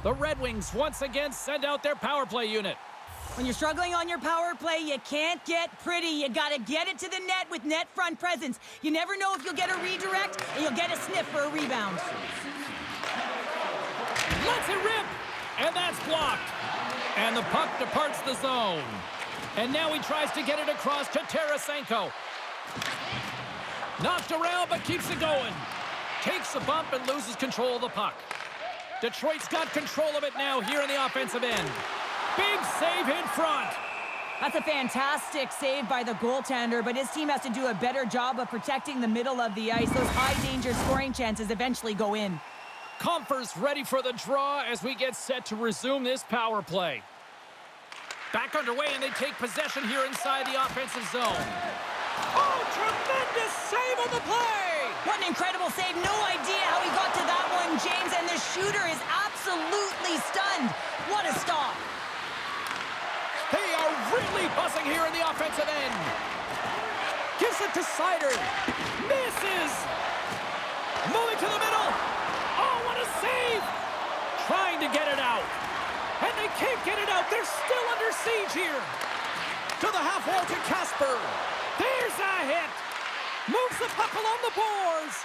The Red Wings once again send out their power play unit. When you're struggling on your power play, you can't get pretty. You gotta get it to the net with net front presence. You never know if you'll get a redirect, and you'll get a sniff for a rebound. Lets it rip, and that's blocked. And the puck departs the zone. And now he tries to get it across to Tarasenko. Knocked around, but keeps it going. Takes a bump and loses control of the puck. Detroit's got control of it now here in the offensive end. Big save in front. That's a fantastic save by the goaltender, but his team has to do a better job of protecting the middle of the ice. Those high-danger scoring chances eventually go in. Comfer's ready for the draw as we get set to resume this power play. Back underway, and they take possession here inside the offensive zone. Oh, tremendous save on the play! What an incredible save. No idea how he got to that one, James, and the shooter is absolutely stunned. What a stop. They are really buzzing here in the offensive end. Gives it to Sider. Misses. Moving to the middle. Oh, what a save. Trying to get it out. And they can't get it out. They're still under siege here. To the half wall to Kasper. There's a hit. Moves the puck along the boards.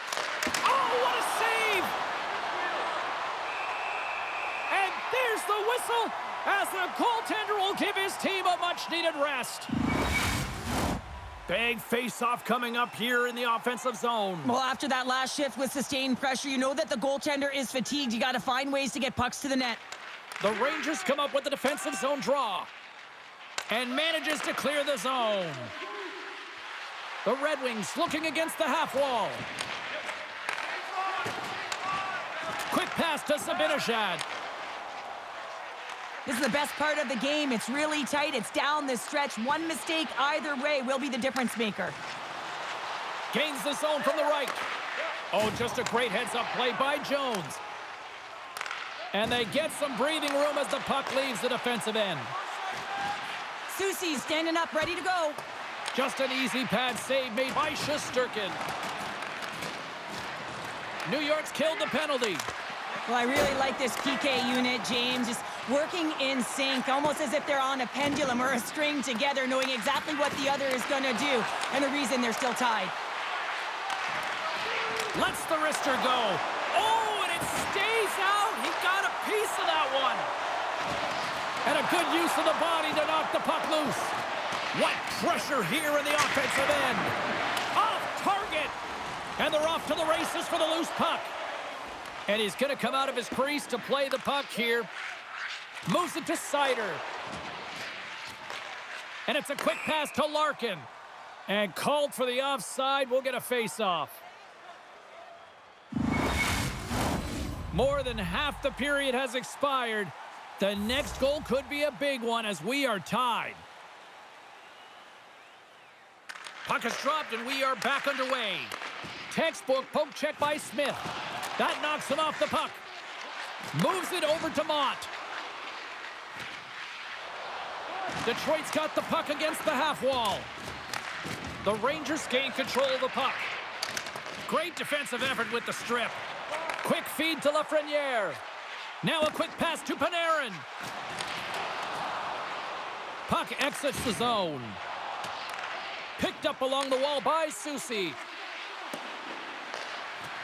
Oh, what a save. And there's the whistle as the goaltender will give his team a much-needed rest. Big face-off coming up here in the offensive zone. Well, after that last shift with sustained pressure, you know that the goaltender is fatigued. You got to find ways to get pucks to the net. The Rangers come up with the defensive zone draw and manages to clear the zone. The Red Wings looking against the half wall. Quick pass to Zibanejad. This is the best part of the game. It's really tight. It's down the stretch. One mistake either way will be the difference maker. Gains the zone from the right. Oh, just a great heads-up play by Jones. And they get some breathing room as the puck leaves the defensive end. Soucy's standing up, ready to go. Just an easy pad save made by Shesterkin. New York's killed the penalty. Well, I really like this PK unit, James. Just working in sync, almost as if they're on a pendulum or a string together, knowing exactly what the other is going to do and the reason they're still tied. Lets the wrister go. Oh, and it stays out. He got a piece of that one. And a good use of the body to knock the puck loose. What pressure here in the offensive end. Off target. And they're off to the races for the loose puck. And he's going to come out of his crease to play the puck here. Moves it to Sider. And it's a quick pass to Larkin. And called for the offside. We'll get a face-off. More than half the period has expired. The next goal could be a big one as we are tied. Puck is dropped and we are back underway. Textbook poke check by Smith. That knocks him off the puck. Moves it over to Mott. Detroit's got the puck against the half wall. The Rangers gain control of the puck. Great defensive effort with the strip. Quick feed to Lafreniere. Now a quick pass to Panarin. Puck exits the zone. Picked up along the wall by Soucy.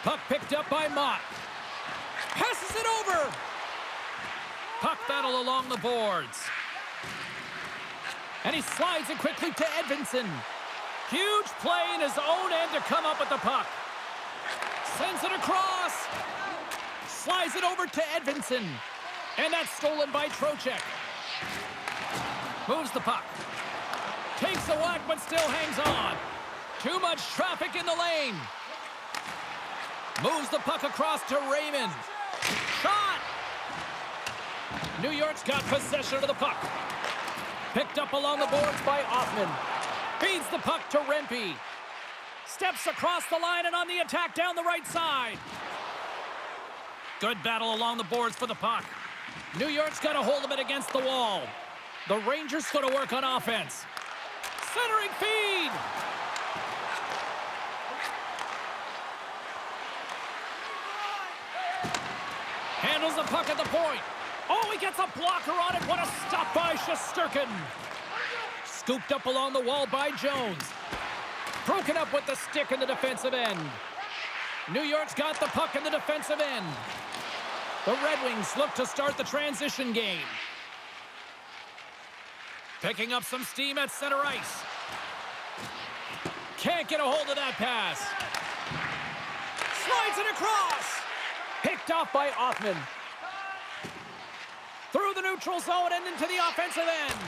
Puck picked up by Mott. Passes it over. Puck battle along the boards. And he slides it quickly to Edvinsson. Huge play in his own end to come up with the puck. Sends it across. Slides it over to Edvinsson. And that's stolen by Trocheck. Moves the puck. Takes a whack but still hangs on. Too much traffic in the lane. Moves the puck across to Raymond. Shot! New York's got possession of the puck. Picked up along the boards by Hoffman. Feeds the puck to Rempe. Steps across the line and on the attack down the right side. Good battle along the boards for the puck. New York's got a hold of it against the wall. The Rangers go to work on offense. Centering feed. Handles the puck at the point. Oh, he gets a blocker on it. What a stop by Shesterkin. Scooped up along the wall by Jones. Broken up with the stick in the defensive end. New York's got the puck in the defensive end. The Red Wings look to start the transition game. Picking up some steam at center ice. Can't get a hold of that pass. Slides it across. Picked off by Hoffman. Through the neutral zone and into the offensive end.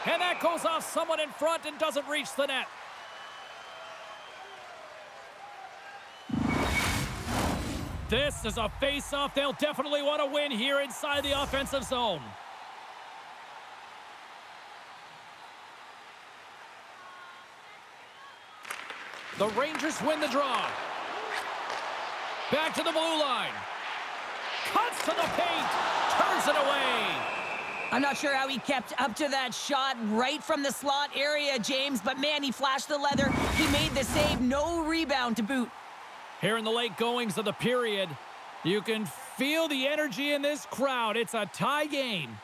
And that goes off someone in front and doesn't reach the net. This is a face-off they'll definitely want to win here inside the offensive zone. The Rangers win the draw. Back to the blue line. Cuts to the paint. Turns it away. I'm not sure how he kept up to that shot right from the slot area, James, but man, he flashed the leather. He made the save. No rebound to boot. Here in the late goings of the period, you can feel the energy in this crowd. It's a tie game.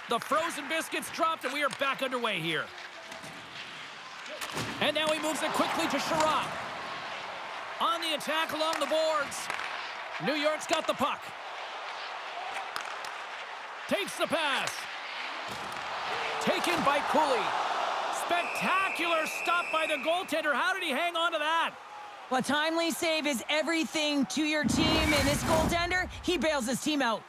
The frozen biscuits dropped, and we are back underway here. And now he moves it quickly to Sherratt. On the attack along the boards. New York's got the puck. Takes the pass. Taken by Cooley. Spectacular stop by the goaltender. How did he hang on to that? Well, timely save is everything to your team, and this goaltender, he bails his team out.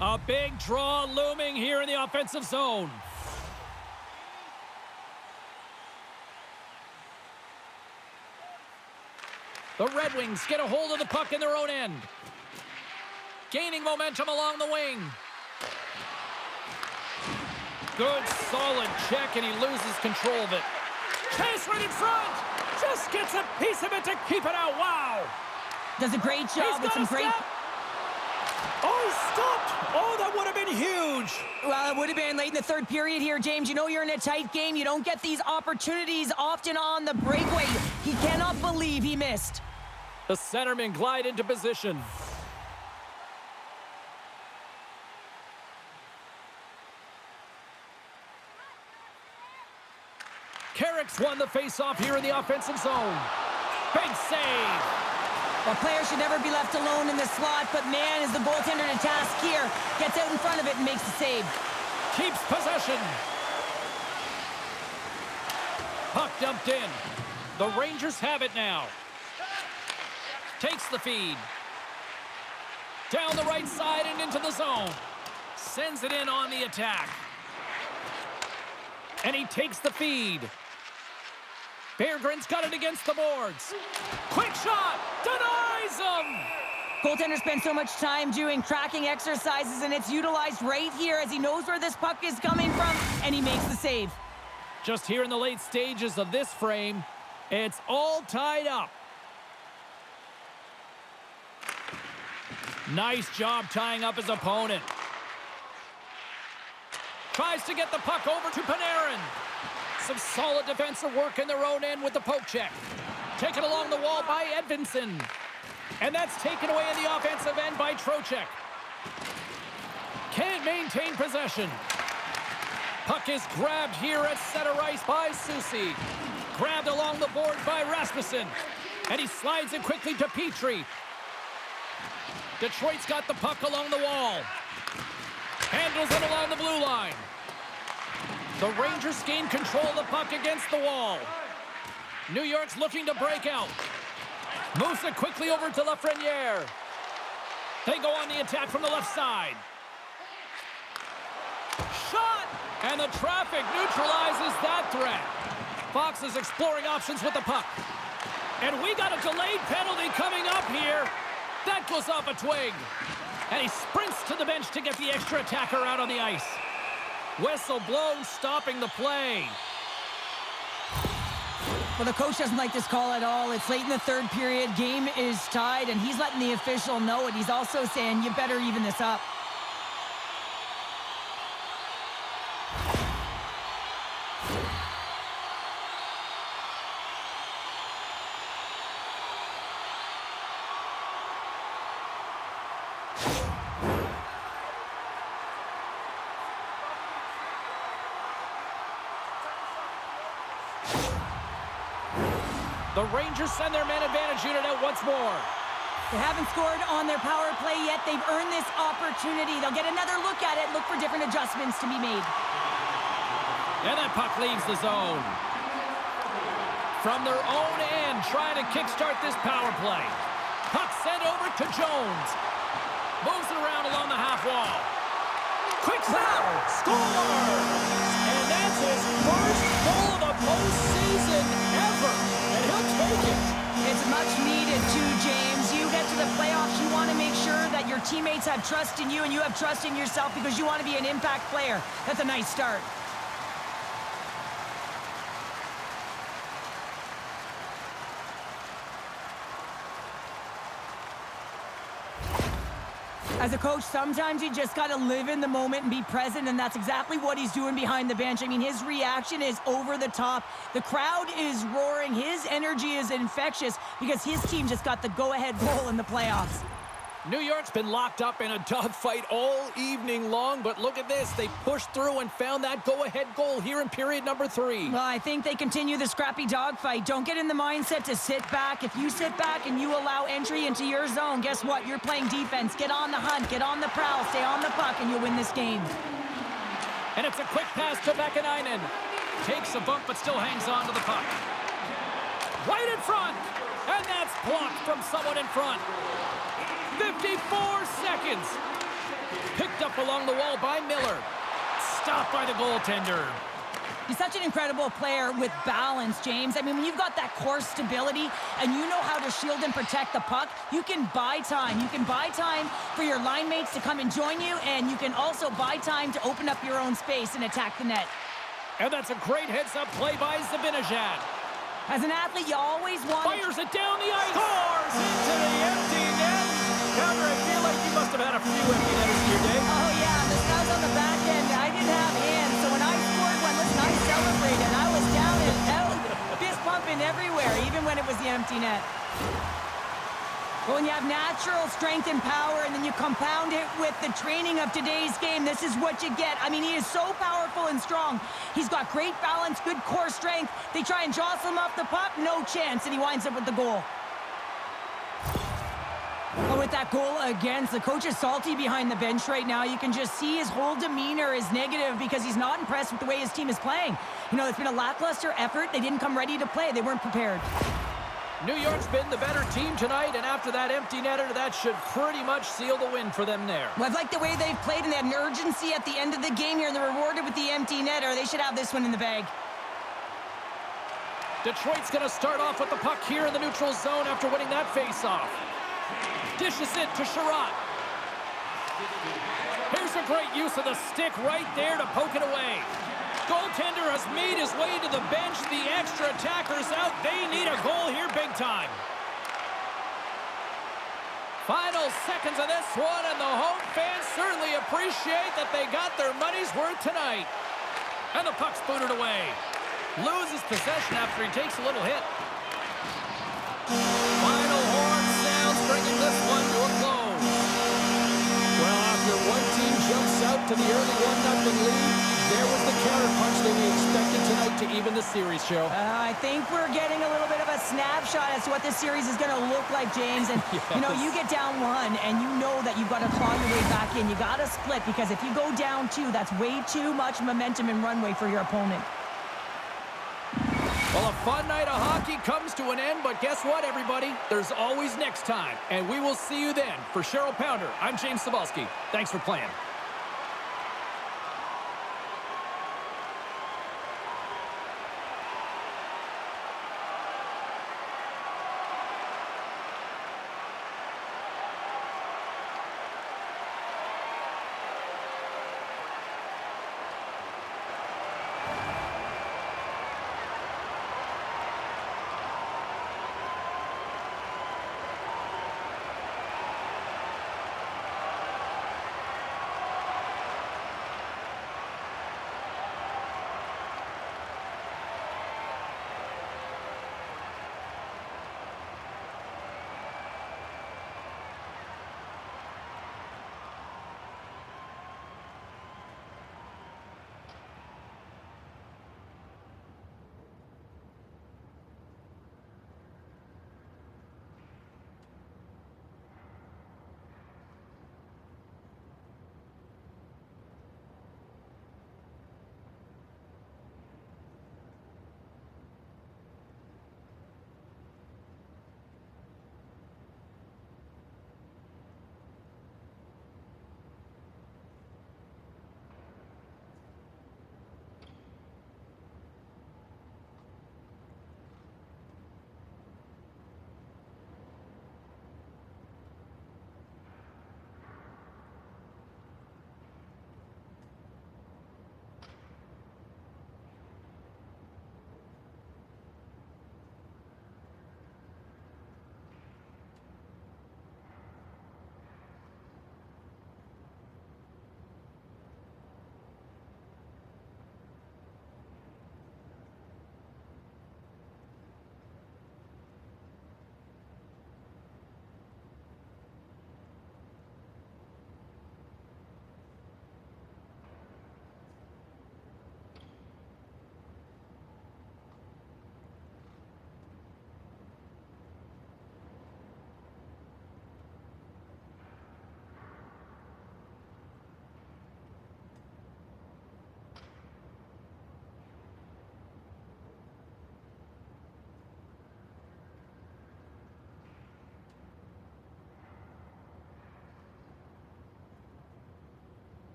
A big draw looming here in the offensive zone. The Red Wings get a hold of the puck in their own end. Gaining momentum along the wing. Good, solid check, and he loses control of it. Chase right in front. Just gets a piece of it to keep it out. Wow. Does a great job with some great... Oh, he stopped. Oh, that would have been huge. Well, it would have been late in the third period here, James. You know you're in a tight game. You don't get these opportunities often on the breakaway. He cannot believe he missed. The centerman glide into position. Carrick's won the faceoff here in the offensive zone. Big save. The player should never be left alone in the slot, but man, is the goaltender to task here. Gets out in front of it and makes the save. Keeps possession. Puck dumped in. The Rangers have it now. Takes the feed. Down the right side and into the zone. Sends it in on the attack. And he takes the feed. Berggren's got it against the boards. Quick shot! Denies him! Goaltender spends so much time doing tracking exercises, and it's utilized right here as he knows where this puck is coming from, and he makes the save. Just here in the late stages of this frame, it's all tied up. Nice job tying up his opponent. Tries to get the puck over to Panarin. Some solid defensive work in their own end with the poke check. Taken along the wall by Edvinsson. And that's taken away in the offensive end by Trocheck. Can't maintain possession. Puck is grabbed here at center ice by Susie. Grabbed along the board by Rasmussen. And he slides it quickly to Petrie. Detroit's got the puck along the wall. Handles it along the blue line. The Rangers gain control of the puck against the wall. New York's looking to break out. Moves it quickly over to Lafreniere. They go on the attack from the left side. Shot! And the traffic neutralizes that threat. Fox is exploring options with the puck. And we got a delayed penalty coming up here. That goes off a twig. And he sprints to the bench to get the extra attacker out on the ice. Whistle blown, stopping the play. Well, the coach doesn't like this call at all. It's late in the third period. Game is tied, and he's letting the official know it. He's also saying, you better even this up. The Rangers send their man advantage unit out once more. They haven't scored on their power play yet. They've earned this opportunity. They'll get another look at it, look for different adjustments to be made. And that puck leaves the zone. From their own end, trying to kickstart this power play. Puck sent over to Jones. Moves it around along the half wall. Quick shot! Score! And that's his first goal of the postseason ever. And he'll take it. It's much needed too, James. You get to the playoffs, you want to make sure that your teammates have trust in you and you have trust in yourself because you want to be an impact player. That's a nice start. As a coach, sometimes you just got to live in the moment and be present, and that's exactly what he's doing behind the bench. I mean, his reaction is over the top. The crowd is roaring. His energy is infectious because his team just got the go-ahead goal in the playoffs. New York's been locked up in a dogfight all evening long, but look at this. They pushed through and found that go-ahead goal here in period number 3. Well, I think they continue the scrappy dogfight. Don't get in the mindset to sit back. If you sit back and you allow entry into your zone, guess what? You're playing defense. Get on the hunt, get on the prowl, stay on the puck, and you'll win this game. And it's a quick pass to Vakanainen. Takes a bump, but still hangs on to the puck. Right in front, and that's blocked from someone in front. 54 seconds. Picked up along the wall by Miller. Stopped by the goaltender. He's such an incredible player with balance, James. I mean, when you've got that core stability and you know how to shield and protect the puck, you can buy time. You can buy time for your line mates to come and join you, and you can also buy time to open up your own space and attack the net. And that's a great heads-up play by Zibanejad. As an athlete, you always want... Fires it down the ice. Scores into the empty net. Counter, I feel like you must have had a few empty netters in your day. Oh, yeah. The guys on the back end, I didn't have hands. So when I scored one, listen, I celebrated. I was down and out, fist pumping everywhere, even when it was the empty net. But when you have natural strength and power, and then you compound it with the training of today's game, this is what you get. I mean, he is so powerful and strong. He's got great balance, good core strength. They try and jostle him off the puck, no chance, and he winds up with the goal. But with that goal against, the coach is salty behind the bench right now. You can just see his whole demeanor is negative because he's not impressed with the way his team is playing. You know, it's been a lackluster effort. They didn't come ready to play. They weren't prepared. New York's been the better team tonight, and after that empty netter, that should pretty much seal the win for them there. Well, I've liked the way they've played, and they had an urgency at the end of the game here, and they're rewarded with the empty netter. They should have this one in the bag. Detroit's going to start off with the puck here in the neutral zone after winning that face-off. Dishes it to Sherratt. Here's a great use of the stick right there to poke it away. Goaltender has made his way to the bench. The extra attacker's out. They need a goal here big time. Final seconds of this one, and the home fans certainly appreciate that they got their money's worth tonight. And the puck's booted away. Loses possession after he takes a little hit. Final horn sounds, bringing this one to a close. Well, after one team jumps out to the early 1-0 lead, there was the counterpunch that we expected tonight to even the series, show. I think we're getting a little bit of a snapshot as to what this series is going to look like, James. And, yes. You know, you get down one, and you know that you've got to claw your way back in. You got to split, because if you go down two, that's way too much momentum and runway for your opponent. Well, a fun night of hockey comes to an end, but guess what, everybody? There's always next time, and we will see you then. For Cheryl Pounder, I'm James Cebulski. Thanks for playing.